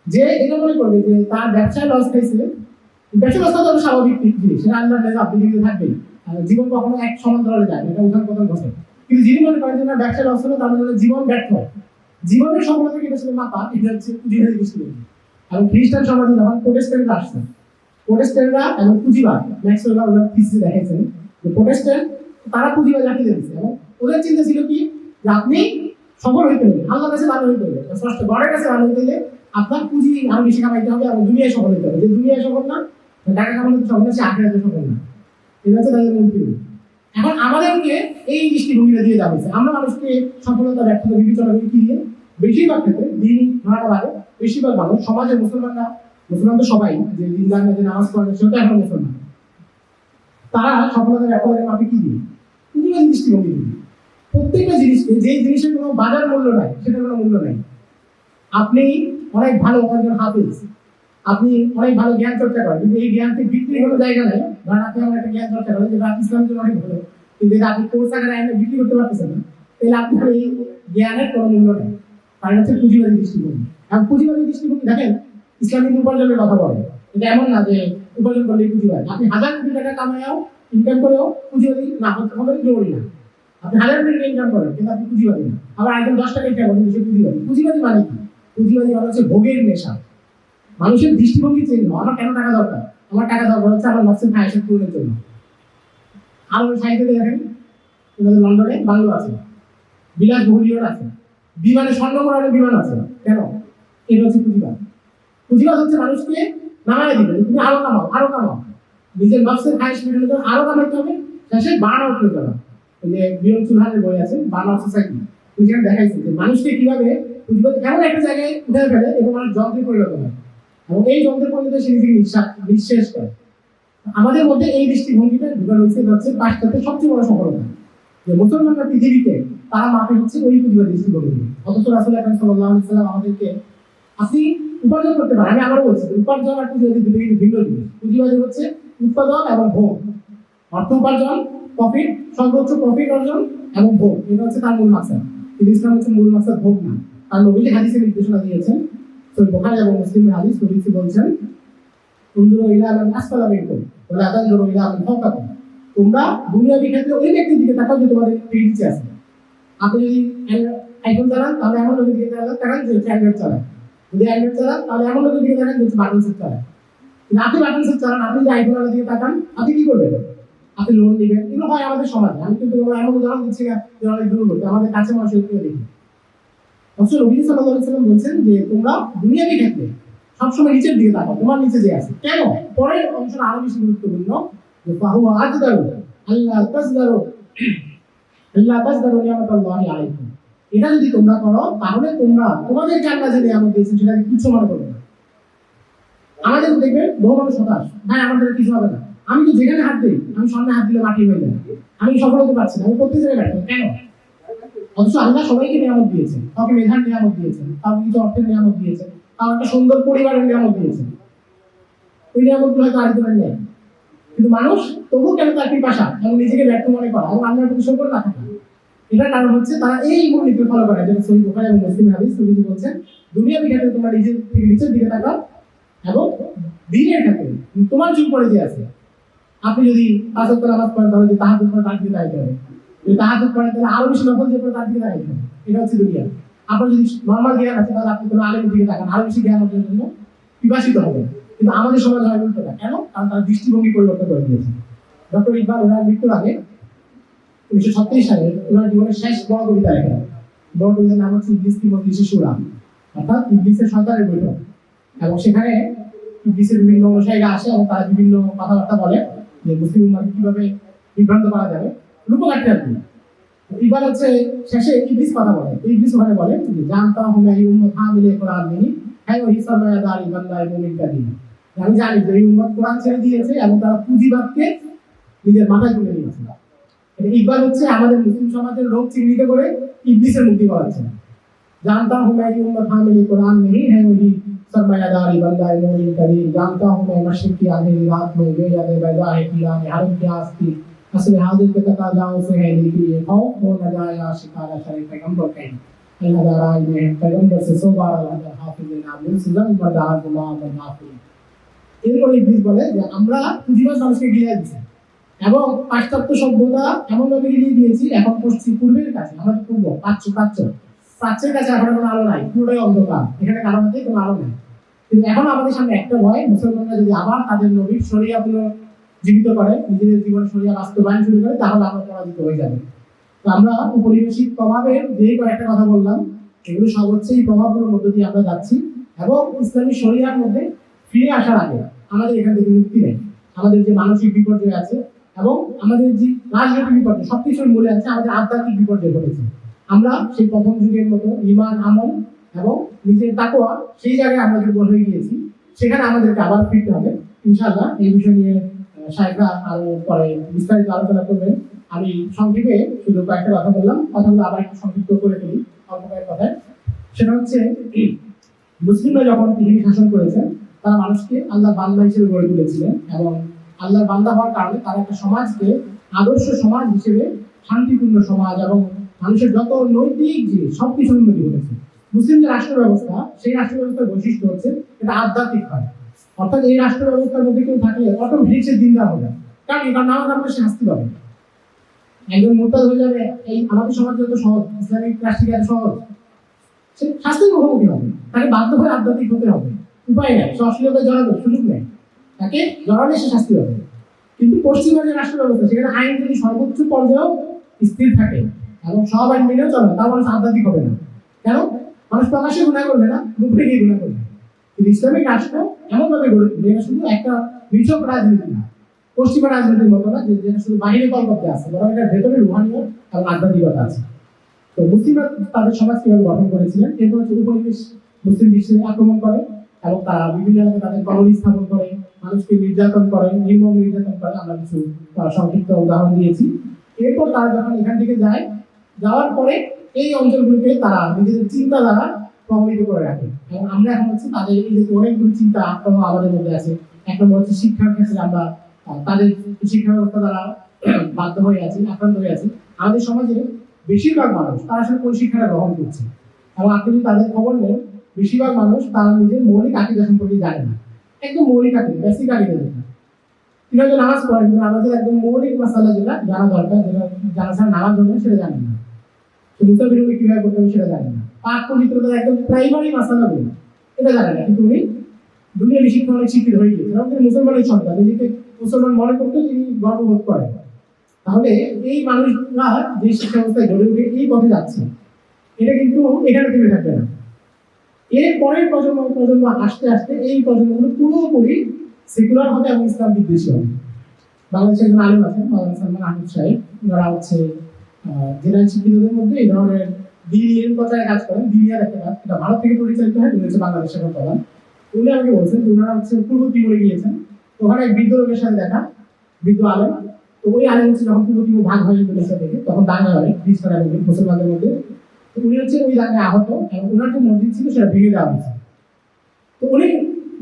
যে এটা মনে করবে যে তার ব্যবসায় লস খাইছে, ব্যবসা লস তো স্বাভাবিক জিনিস, সেটা আল্লাহর নেজা আপনি কিন্তু থাকবেই, জীবন কখনো এক সমান্তরালে যায়, এটা উদাহরণ কথা ঘটে। কিন্তু যিনি মনে করেন যে না ব্যবসা লস হলো তার মানে জীবন ব্যর্থ, জীবনের সফলতা এটা ছিল মাপা, এটা হচ্ছে পুঁজিবাদী দৃষ্টিভঙ্গি। এবং খ্রিস্টান সমাজে যখন প্রোটেস্ট্যান্টরা আসছে, প্রোটেস্ট্যান্টরা এবং পুঁজিবাদ ম্যাক্সওয়েল ওনার থিসিসে দেখাইছেন যে প্রোটেস্ট্যান্ট তারা পুঁজিবাদ জাতি দিয়েছে, এবং ওদের চিন্তা ছিল কি যে আপনি সফল হইতে হবে, আল্লাহর কাছে ভালো হইতে হবে, ষষ্ঠ গড়ের কাছে ভালো হইতে হলে আপনার পুঁজি আরো বেশি কামাইতে হবে এবং দুনিয়ায় সফল হইতে হবে। যে দুনিয়ায় সফল না, টাকা কামানোর সফল না, সে আখেরাতে সফল না, এটা হচ্ছে তাদের মূল থিওরি। এখন আমাদেরকে এই দৃষ্টিভঙ্গিটা দিয়ে দেওয়া হয়েছে। আমরা মানুষকে সফলতা ব্যর্থতা বিবেচনা করি কি দিয়ে? বেশিরভাগ ক্ষেত্রে দিন ধরাটা বাদে বেশিরভাগ মানুষ সমাজের মুসলমানরা, মুসলমান তো সবাই, যে দিন দান যে নামাজ পড়ে সেটা এখন মুসলমান, তারা সফলতা ব্যর্থতাকে মাপে কি দিয়ে? পুঁজিবাদী দৃষ্টিভঙ্গি দিয়ে। প্রত্যেকটা জিনিসকে, যে জিনিসের কোনো বাজার মূল্য নাই সেটার কোনো মূল্য নাই। আপনি অনেক ভালো একজন হাফেজ, আপনি অনেক ভালো জ্ঞান চর্চা করেন, কিন্তু এই জ্ঞানকে বিক্রি কোনো জায়গা নেই। ধরেন আপনি আমার একটা জ্ঞান চর্চা করেন যেটা ইসলামের জন্য অনেক ভালো, কিন্তু এটা আপনি কোর্স আকারে আইনে বিক্রি করতে পারতেছেন না, তাহলে আপনার এই জ্ঞানের কোনো মূল্য নেই। কারণ হচ্ছে পুঁজিবাদী দৃষ্টিভঙ্গি। এখন পুঁজিবাদী দৃষ্টিভঙ্গি দেখেন ইসলামিক উপার্জনের কথা বলে, এটা এমন না যে উপার্জন করলে পুঁজিবাদী। আপনি 1000 কোটি টাকা কামাইও ইনকাম করেও পুঁজিবাদী না হতে হবে জরুরি না। আপনি 1000 কোটি টাকা ইনকাম করেন কিন্তু আপনি পুঁজিবাদী না, আবার একজন 10 টাকা ইনকাম করেন সে পুঁজিবাদী। পুঁজিবাদী মানে কি? পুঁজিবাদী মানে হচ্ছে ভোগের নেশা। মানুষের দৃষ্টিভঙ্গি চেঞ্জ হয়, আমার কেন টাকা দরকার? আমার টাকা দরকার হচ্ছে আমার নফসের খায়েশ পূরণের জন্য। আরো সাহিত্যে দেখেন লন্ডনে বাংলো আছে, বিলাসবহুল ইয়ট আছে, বিমানে স্বর্ণ করার বিমান আছে, কেন? এটা হচ্ছে পুঁজিবাদ। পুঁজিবাদ হচ্ছে মানুষকে নামায় দিবে, তুমি আরো কামাও, আরো কামাও, নিজের নফসের খায়েশ মেটানোর জন্য আরো কামাইতে হবে, শেষে বার্ন আউট হয়ে যাবে। যে বিয়ন চুলহানের বই আছে বার্ন আউট সোসাইটি, সেখানে দেখাইছে যে মানুষকে কিভাবে পুঁজিবাদ এমন একটা জায়গায় উঠে ফেলে এবং মানুষ যন্ত্রে পরিণত হয়, এবং এই যন্ত্রের পরিণত সে নিজেকে নিঃশেষ করে। আমাদের মধ্যে এই দৃষ্টিভঙ্গিটা ঢুকে রয়েছে, হচ্ছে পাশ্চাত্যের সবচেয়ে বড় সফলতা, যে মুসলমানরা পৃথিবীতে তারা মাপে হচ্ছে ওই পুঁজিবাদ দৃষ্টিভঙ্গি। অথচ রাসূল আকরাম সাল্লাল্লাহু আলাইহি ওয়াসাল্লাম আমাদেরকে, আপনি উপার্জন করতে পারেন, আমি আবারও বলছি উপার্জন আর পুঁজিবাদী দুটো কিন্তু ভিন্ন জিনিস। পুঁজিবাদী হচ্ছে উৎপাদন এবং ভোগ, অর্থ উপার্জন, প্রফিট, সর্বোচ্চ প্রফিট অর্জন এবং ভোগ, এটা হচ্ছে তার মূল মাকসাদ। কিন্তু ইসলাম হচ্ছে মূল মাকসাদ ভোগ না। আর নবী হাদিসে নির্দেশনা দিয়েছেন, সহিহ বুখারী এবং মুসলিমের হাদিস, নবী বলছেন উনজুরু ইলা মান আসফালা মিনকুম ওয়া লা তানজুরু ইলা মান ফাওকাকুম, তোমরা দুনিয়াবি ক্ষেত্রে ওই ব্যক্তির দিকে তাকাও যে তোমাদের নিচে আছে। আপনি যদি আইফোন চালান তাহলে এমন লোকের দিকে তাকান যে অ্যান্ড্রয়েড চালায়, যদি অ্যান্ড্রয়েড চালান তাহলে এমন লোকের দিকে তাকান যে বাটন সেট চালায়। কিন্তু আপনি বাটন সেট চালান, আপনি যদি আইফোনের দিকে তাকান, আপনি কি করবেন? আপনি লোন নেবেন। এগুলো হয় আমাদের সমাজে। আমি কিন্তু এমন উদাহরণ দিচ্ছি না যে অনেক দূর হতে, আমাদের কাছে মানুষের দেখি। অবশ্য নবী সাল্লাল্লাহু আলাইহি ওয়াসাল্লাম বলছেন যে তোমরা দুনিয়াবি ক্ষেত্রে সবসময় নিচের দিকে তাকাও, তোমার নিচে যে আছে। কেন? পরের অংশটা আরো বেশি গুরুত্বপূর্ণ, যে ফাহুয়া আজদারু আল্লাহ তাজদারু নিয়ামাতাল্লাহি আলাইকুম। এটা যদি তোমরা করো তাহলে তোমরা তোমাদেরকে আল্লাহ যে নিয়ামত দিয়েছেন সেটাকে কিছু মনে করবে না। আমাদের দেখবে বহু মানুষ হতাশ, ভাই আমার দ্বারা কিছু হবে না, আমি তো যেখানে হাত দিই, আমি সামনে হাত দিলে মাটি হয়ে যায়, আমি সফল হতে পারছি না, আমি প্রত্যেক জায়গায় ব্যর্থ। কেন? অথচ আল্লাহ সবাইকে নিয়ামত দিয়েছেন, কাউকে মেধার নিয়ামত দিয়েছেন, কাউকে কিছু অর্থের নিয়ামত দিয়েছেন, কাউকে একটা সুন্দর পরিবারের নিয়ামত দিয়েছেন। ওই নিয়ামতগুলো হয়তো আরেকজনের নেই, কিন্তু মানুষ তবু কেন তার পিপাসা এবং নিজেকে ব্যর্থ মনে করা এবং আল্লাহর প্রতি শুকর না থাকা। এটার কারণ হচ্ছে তারা এই মূলনীতি ফলো করে, যেটা সহিহ বুখারী এবং মুসলিম হাদিস। নবীজি বলছেন, দুনিয়ার ক্ষেত্রে তোমরা নিজের থেকে নিচের দিকে তাকাও এবং দ্বীনের ক্ষেত্রে তোমার চুপ করে যে আছে, আপনি যদি 5 ওয়াক্ত নামাজ পড়েন তাহলে যে তাহাজ্জুদ পড়ে তার দিকে তাকাতে হবে, যদি তাহাজ্জুদ পড়েন তাহলে আরো বেশি নফল যে পড়ে তার দিকে তাকাতে হবে। এটা হচ্ছে দুনিয়া। আপনার যদি নরমাল জ্ঞান আছে তাহলে আপনি কোনো আলেমের দিকে তাকান, আরো বেশি জ্ঞান অর্জনের জন্য পিপাসিত হবেন। কিন্তু আমাদের সমাজ হয় উল্টোটা। কেন? কারণ তারা দৃষ্টিভঙ্গি পরিবর্তন করে দিয়েছে। ডক্টর ইকবাল ওনার মৃত্যুর আগে 1936 সালে ওনার জীবনের শেষ বড় কবিতা লেখেন। বড় কবিতার নাম হচ্ছে ইবলিস কি মজলিসে শুরা, অর্থাৎ ইবলিসের শয়তানের বৈঠক। এবং সেখানে ইবলিসের বিভিন্ন অনুসারীরা আসে এবং তারা বিভিন্ন কথাবার্তা বলে যে মুসলিম উম্মাহকে কিভাবে বিভ্রান্ত করা যাবে, রূপকাঠি আর কি। ইকবাল হচ্ছে শেষে ইবলিস কথা বলে। ইবলিস ওখানে বলে যে জানতা হুম এই উম্মত হামিলে কোরআন নেই, হ্যাঁ ওই সরমায়াদারি বান্দায়ে মুমিন কাদিম। আমি জানি যে এই উম্মত কোরআন ছেড়ে দিয়েছে এবং তারা পুঁজিবাদকে নিজের মাথায় তুলে নিয়েছে। ইকবাল হচ্ছে আমাদের মুসলিম সমাজের রোগ চিহ্নিত করে ইবলিসের মুক্তি করাচ্ছে। जानता हूं मैं कि उम्मत हामिल कुरान नहीं है वही सरमायादारी बंदा है मोमिन करीम। जानता हूं मैं मशरिक की अंधेरी रात में बेयाद बैदा है कीरान हरम की आस्ती असले हाजिर के तकाजाओं से है लेकिन ये खौफ हो न जाए आशिकाना शरीफ पैगंबर कहीं अल्लाह दाराई में पैगंबर से 100 बार अल्लाह हाफिज नाम सुजन बदार गुलाम नाफी। এরপর ইবলিস বলে যে আমরা পুঁজিবাদ মানুষকে গিলিয়ে দিচ্ছি এবং পাশ্চাত্য সভ্যতা এমনভাবে গিলিয়ে দিয়েছি, এখন পশ্চিম পূর্বের কাছে আমরা পূর্ব প্রাচ্যের কাছে এখন কোনো আলো নাই, পুরোটাই অন্ধকার, এখানে কারো মধ্যে কোনো আলো নেই। কিন্তু এখন আমাদের সামনে একটা ভয়, মুসলমানরা যদি আবার তাদের নবীর শরিয়া জীবিত করে, নিজেদের জীবনে শরিয়া বাস্তবায়ন শুরু করে, তাহলে আমরা পরাজিত হয়ে যাবে। তো আমরা উপনিবেশিক প্রভাবের যেই কয়েকটা কথা বললাম, এগুলো সব হচ্ছে এই প্রভাবগুলোর মধ্যে দিয়ে আমরা যাচ্ছি এবং ইসলামী শরিয়ার মধ্যে ফিরে আসার আগে আমাদের এখান থেকে মুক্তি নেই। আমাদের যে মানসিক বিপর্যয় আছে এবং আমাদের যে রাজনৈতিক বিপর্যয়, সবকিছুর মূলে আছে আমাদের আধ্যাত্মিক বিপর্যয় ঘটেছে। আমরা সেই প্রথম যুগের মতো ঈমান, আমল এবং নিজের তাকওয়া সেই জায়গায় আমরা দুর্বল হয়ে গিয়েছি, সেখানে আমাদেরকে আবার ফিরতে হবে ইনশাআল্লাহ। এই বিষয় নিয়ে শায়খরা আরো পরে বিস্তারিত আলোচনা করবেন। আমি সংক্ষেপে শুধু কয়েকটা কথা বললাম, কথাগুলো আবার একটু সংক্ষিপ্ত করে ফেলি অল্প কয়েক কথায়। সেটা হচ্ছে মুসলিমরা যখন পৃথিবী শাসন করেছেন তারা মানুষকে আল্লাহ বান্দা হিসেবে গড়ে তুলেছিলেন এবং আল্লাহর বান্দা হওয়ার কারণে তারা একটা সমাজকে আদর্শ সমাজ হিসেবে, শান্তিপূর্ণ সমাজ এবং মানুষের যত নৈতিক যে সবকিছুর উন্নতি ঘটেছে। মুসলিম যে রাষ্ট্র ব্যবস্থা, সেই রাষ্ট্র ব্যবস্থার বৈশিষ্ট্য হচ্ছে এটা আধ্যাত্মিক হয়, অর্থাৎ এই রাষ্ট্র ব্যবস্থার মধ্যে কেউ থাকলে অটোমেটিক সে দিনদার হবে। কারণ নামাজ না পড়লে সে শাস্তি পাবে, একজন মোরতাদ হয়ে যাবে। এই আমাদের সমাজ যত সহজ, ইসলামিক রাষ্ট্রীয় এত সহজ, সে শাস্তির মুখোমুখি হবে, তাকে বাধ্য হয়ে আধ্যাত্মিক হতে হবে, উপায় নেই, সে অশ্লীলতায় জড়াবে, সুযোগ নেই, তাকে জড়ালে সে শাস্তি পাবে। কিন্তু পশ্চিমা যে রাষ্ট্র ব্যবস্থা, সেখানে আইন যদি সর্বোচ্চ পর্যায়েও স্থির থাকে এবং সব আইন মেনেও চলে, তার মানুষ আধ্যাত্মিক হবে না। কেন? মানুষ প্রকাশ্যে গুনাহ করবে না, মুখে গিয়ে গুনাহ করবে। কিন্তু ইসলামিক রাষ্ট্র এমনভাবে গড়ে তুলবে, এটা শুধু একটা নিছক রাজনীতি না, পশ্চিমা রাজনীতির মতো না যে যেটা শুধু বাহিরে কল্পতে আছে, বরং এটার ভেতরে রুহানিয়ত এবং আধ্যাত্মিকতা আছে। তো মুসলিমরা তাদের সমাজ কিভাবে গঠন করেছিলেন, এরপর হচ্ছে উপনিবেশ মুসলিম বিশ্বে আক্রমণ করে এবং তারা বিভিন্ন এলাকায় তাদের কলোনি স্থাপন করে, মানুষকে নির্যাতন করে, নির্মম নির্যাতন করে। আমরা কিছু সংক্ষিপ্ত উদাহরণ দিয়েছি। এরপর তারা যখন এখান থেকে যায়, যাওয়ার পরে এই অঞ্চলগুলোকে তারা নিজেদের চিন্তা দ্বারা প্রভাবিত করে রাখে এবং আমরা এখন হচ্ছে তাদের এই যে অনেকগুলো চিন্তা আক্রমণ আমাদের মধ্যে আছে। এক নম্বর হচ্ছে শিক্ষার ক্ষেত্রে আমরা তাদের শিক্ষা ব্যবস্থা দ্বারা বাধ্য হয়ে আছি, আক্রান্ত হয়ে আছি। আমাদের সমাজে বেশিরভাগ মানুষ তারা আসলে কোন শিক্ষাটা গ্রহণ করছে এবং আপনি যদি তাদের খবর নেন, বেশিরভাগ মানুষ তারা নিজের মৌলিক আকীদা সম্পর্কে জানে না। একদম মৌলিক আকীদা, বেসিক আকীদা যেটা, কিভাবে নামাজ পড়ে, কিন্তু আমাদের একদম মৌলিক মাসালা যেটা জানা দরকার, যেটা জানা ছাড়া নামাজ হবে সেটা জানেন না। মুসা বিরোধী কিভাবে করতে হবে সেটা জানেন না। পাক পবিত্রতার একদম প্রাইমারি মাসালাগুলো এটা জানেন না, কিন্তু উনি দুনিয়ার শিক্ষা অনেক শিক্ষিত হয়ে গিয়েছেন এবং তিনি মুসলমানের সন্তান, নিজেকে মুসলমান মনে করতে তিনি গর্ববোধ করেন। তাহলে এই মানুষরা যে শিক্ষা ব্যবস্থায় গড়ে উঠে এই পথে যাচ্ছে, এটা কিন্তু এখানে থেমে থাকবে না। এর পরের প্রজন্ম আসতে আসতে এই প্রজন্মগুলো পুরোপুরি সেকুলার হবে এবং ইসলাম বিদ্বেষী হবে। বাংলাদেশের একজন আলেম আছেন মাওলানা সালমান আহমদ সাহেব, ওনারা হচ্ছে জেনারেল শিক্ষিতদের মধ্যে এই ধরনের দিনের প্রচারে কাজ করেন। দিনিয়ার একটা কাজ, এটা ভারত থেকে পরিচালিত হয়, উনি হচ্ছে বাংলাদেশের প্রধান। উনি আমাকে বলছেন যে ওনারা হচ্ছে পূর্ব তিমুরে গিয়েছেন, ওখানে এক বৃদ্ধ লোকের সাথে দেখা, বৃদ্ধ আলেম। তো ওই আলেম হচ্ছে যখন পূর্ব তিমুর ভাগ হয় ইন্দোনেশিয়া থেকে, তখন দাঙ্গা হয় খ্রিস্টান এবং মুসলমানদের মধ্যে। তো উনি হচ্ছে ওই দাঙ্গায় আহত এবং ওনার যে মসজিদ ছিল সেটা ভেঙে দেওয়া হয়েছে। তো উনি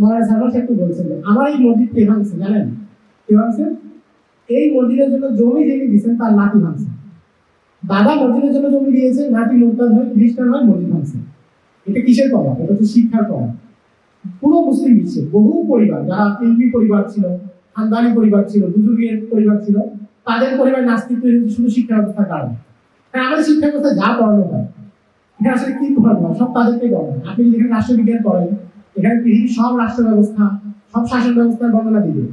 মাওলানা সালমান সাহেবকে বলছেন যে আমার এই মসজিদ কে ভাঙছে জানেন? কে ভাঙছে? এই মসজিদের জন্য জমি যিনি দিচ্ছেন তার নাতি ভাঙছে। দাদা মসজিদের জন্য জমি দিয়েছে, নাতি মোরতাদ হয়ে খ্রিস্টান হয় মসজিদ ভাঙছে। এটা কিসের প্রভাব? এটা হচ্ছে শিক্ষার প্রভাব। পুরো মুসলিম বিশ্বে বহু পরিবার, যারা ইলমি পরিবার ছিল, খানদানি পরিবার ছিল, বুজুর্গের পরিবার ছিল, তাদের পরিবার নাস্তিক তৈরি হচ্ছে শুধু শিক্ষা ব্যবস্থার কারণে। কারণ আমাদের শিক্ষা ব্যবস্থা যা পড়ানো হয়, এখানে আসলে কি পড়ানো হয় সব তাদেরকে পড়ানো। আপনি যদি এখানে রাষ্ট্রবিজ্ঞান পড়েন, এখানে পৃথিবীর সব রাষ্ট্র ব্যবস্থা, সব শাসন ব্যবস্থার বর্ণনা দিবে।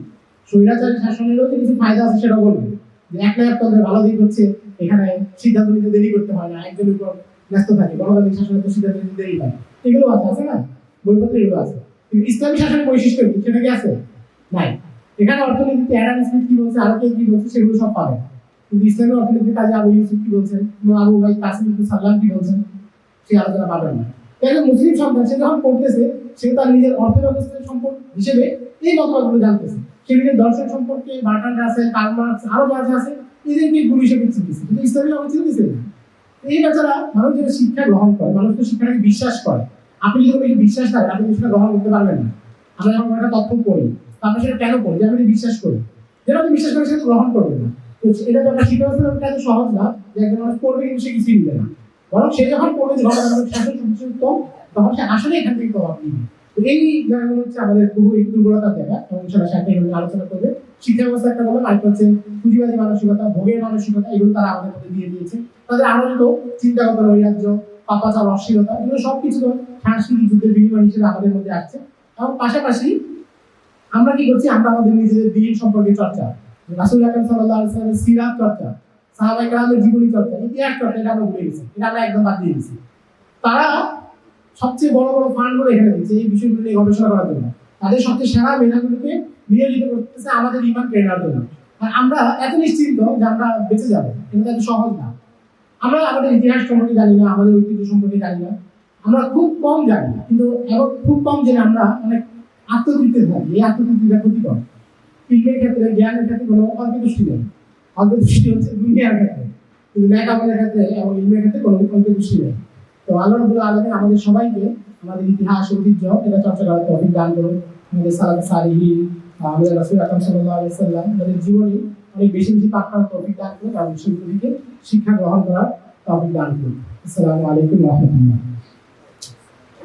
স্বৈরাচারী শাসনেরও যে কিছু ফায়দা আছে সেটা বলবে, যে এক নায়কতন্ত্রের ভালো দিক হচ্ছে এখানে সিদ্ধান্ত নিতে দেরি করতে হয় না, একজনের উপর ব্যস্ত থাকে, গণতান্ত্রিক শাসনের তো সিদ্ধান্ত নিতে দেরি হয়, এগুলো আছে না, বইপত্রে এগুলো আছে। কিন্তু ইসলামী শাসনের বৈশিষ্ট্য সেটা কি আছে? নাই। এখানে অর্থনীতিতে অ্যাডাম স্মিথ কি বলছে, আরো কে কি বলছে, সেগুলো সব পাবে। কিন্তু ইসলামী অর্থনীতির কাজে আবু ইউসুফ কি বলছেন, আবু ভাই কাসিম সাল্লাম কি বলছেন, সেই আলোচনা পাবেন না। তাহলে মুসলিম সন্তান সে যখন পড়তেছে, সে তার নিজের অর্থ ব্যবস্থার সম্পর্ক হিসেবে এই মতবাদগুলো জানতেছে। সে নিজের দর্শন সম্পর্কে বার্ট্রান্ড রাসেল, কার্ল মার্কস আরো যা যা আছে এদেরকে গুরু হিসেবে চিনতেছে, কিন্তু ইসলামী আমার চিনতেছে না। এই বেচারা মানুষ যেটা শিক্ষা গ্রহণ করে, মানুষ তো শিক্ষাটাকে বিশ্বাস করে। আপনি যদি কোনো বিশ্বাস থাকেন, আপনি সেটা গ্রহণ করতে পারবেন না। আমরা যখন একটা তথ্য পড়ি, আপনি সেটা কেন পড়ি? যে আমি বিশ্বাস করি, যেটা আপনি বিশ্বাস করেন সেটা গ্রহণ করবেন না। তো এটা তো একটা শিক্ষা ব্যবস্থা এত সহজ না যে একজন মানুষ পড়বে কিন্তু সে কিছুই নিবে না, বরং সে যখন পড়বে যে গণতান্ত্রিক শাসন সচেতন, তখন সে আসলে এখান থেকে প্রভাব নিবে। এই জায়গাগুলো হচ্ছে আমাদের খুবই দুর্বলতার জায়গা, এবং সেটা সাথে আলোচনা করবে। শিক্ষা ব্যবস্থা একটা বলে আরেকটা হচ্ছে পুঁজিবাদী মানসিকতা, ভোগের মানসিকতা, এগুলো তারা আমাদের মধ্যে দিয়ে দিয়েছে। তাদের আনন্দ, চিন্তাগত নৈরাজ্য, পাপাচার, অশ্লীলতা, এগুলো সবকিছু সাংস্কৃতিক যুদ্ধের বিনিময় হিসেবে আমাদের মধ্যে আসছে। এবং পাশাপাশি আমরা কি করছি, আমরা আমাদের নিজেদের দিন সম্পর্কে চর্চা, রাসূল আকরাম সাল্লাল্লাহু আলাইহি ওয়াসাল্লামের সিরাত চর্চা, সাহাবায়ে কেরামের জীবনী চর্চা, ইতিহাস চর্চা, এটা আমরা ভুলে গেছি, এটা আমরা একদম বাদ দিয়ে দিয়েছি। তারা সবচেয়ে বড় বড় ফান্ডগুলো এখানে দিচ্ছে এই বিষয়গুলো নিয়ে গবেষণা করার জন্য। তাদের সবচেয়ে সেরা মেধাগুলোকে নিয়োজিত করতেছে আমাদের ইমান কেনার জন্য। আর আমরা এত নিশ্চিন্ত যে আমরা বেঁচে যাবো, এটা এত সহজ না। আমরা আমাদের ইতিহাস সম্পর্কে জানি না, আমাদের ঐতিহ্য সম্পর্কে জানি না, আমরা খুব কম জানি, কিন্তু এবং খুব কম জেনে আমরা অনেক আত্মতৃপ্তি থাকি। এই আত্মতৃপ্তিটা ক্ষতিকর। ইলমের ক্ষেত্রে, জ্ঞানের ক্ষেত্রে কোনো অন্তর্দৃষ্টি নেই। অন্তর্দৃষ্টি হচ্ছে দুনিয়ার ক্ষেত্রে, কিন্তু ন্যাকামলের ক্ষেত্রে এবং ইলমের ক্ষেত্রে কোনো অন্তর্দৃষ্টি নেই। তো আল্লাহ রাব্বুল আলামিন আমাদের সবাইকে আমাদের ইতিহাস, ঐতিহ্য এটা চর্চা করার তৌফিক দান করুন। আমাদের সালাফ সালিহিন, আমাদের রাসূল আকরাম সাল্লাল্লাহু আলাইহি ওয়াসাল্লাম তাদের জীবনী অনেক বেশি বেশি পাঠ করার তৌফিক দান করুন এবং সেগুলো থেকে শিক্ষা গ্রহণ করার তৌফিক দান করুন। আসসালামু আলাইকুম ওয়া রাহমাতুল্লাহ।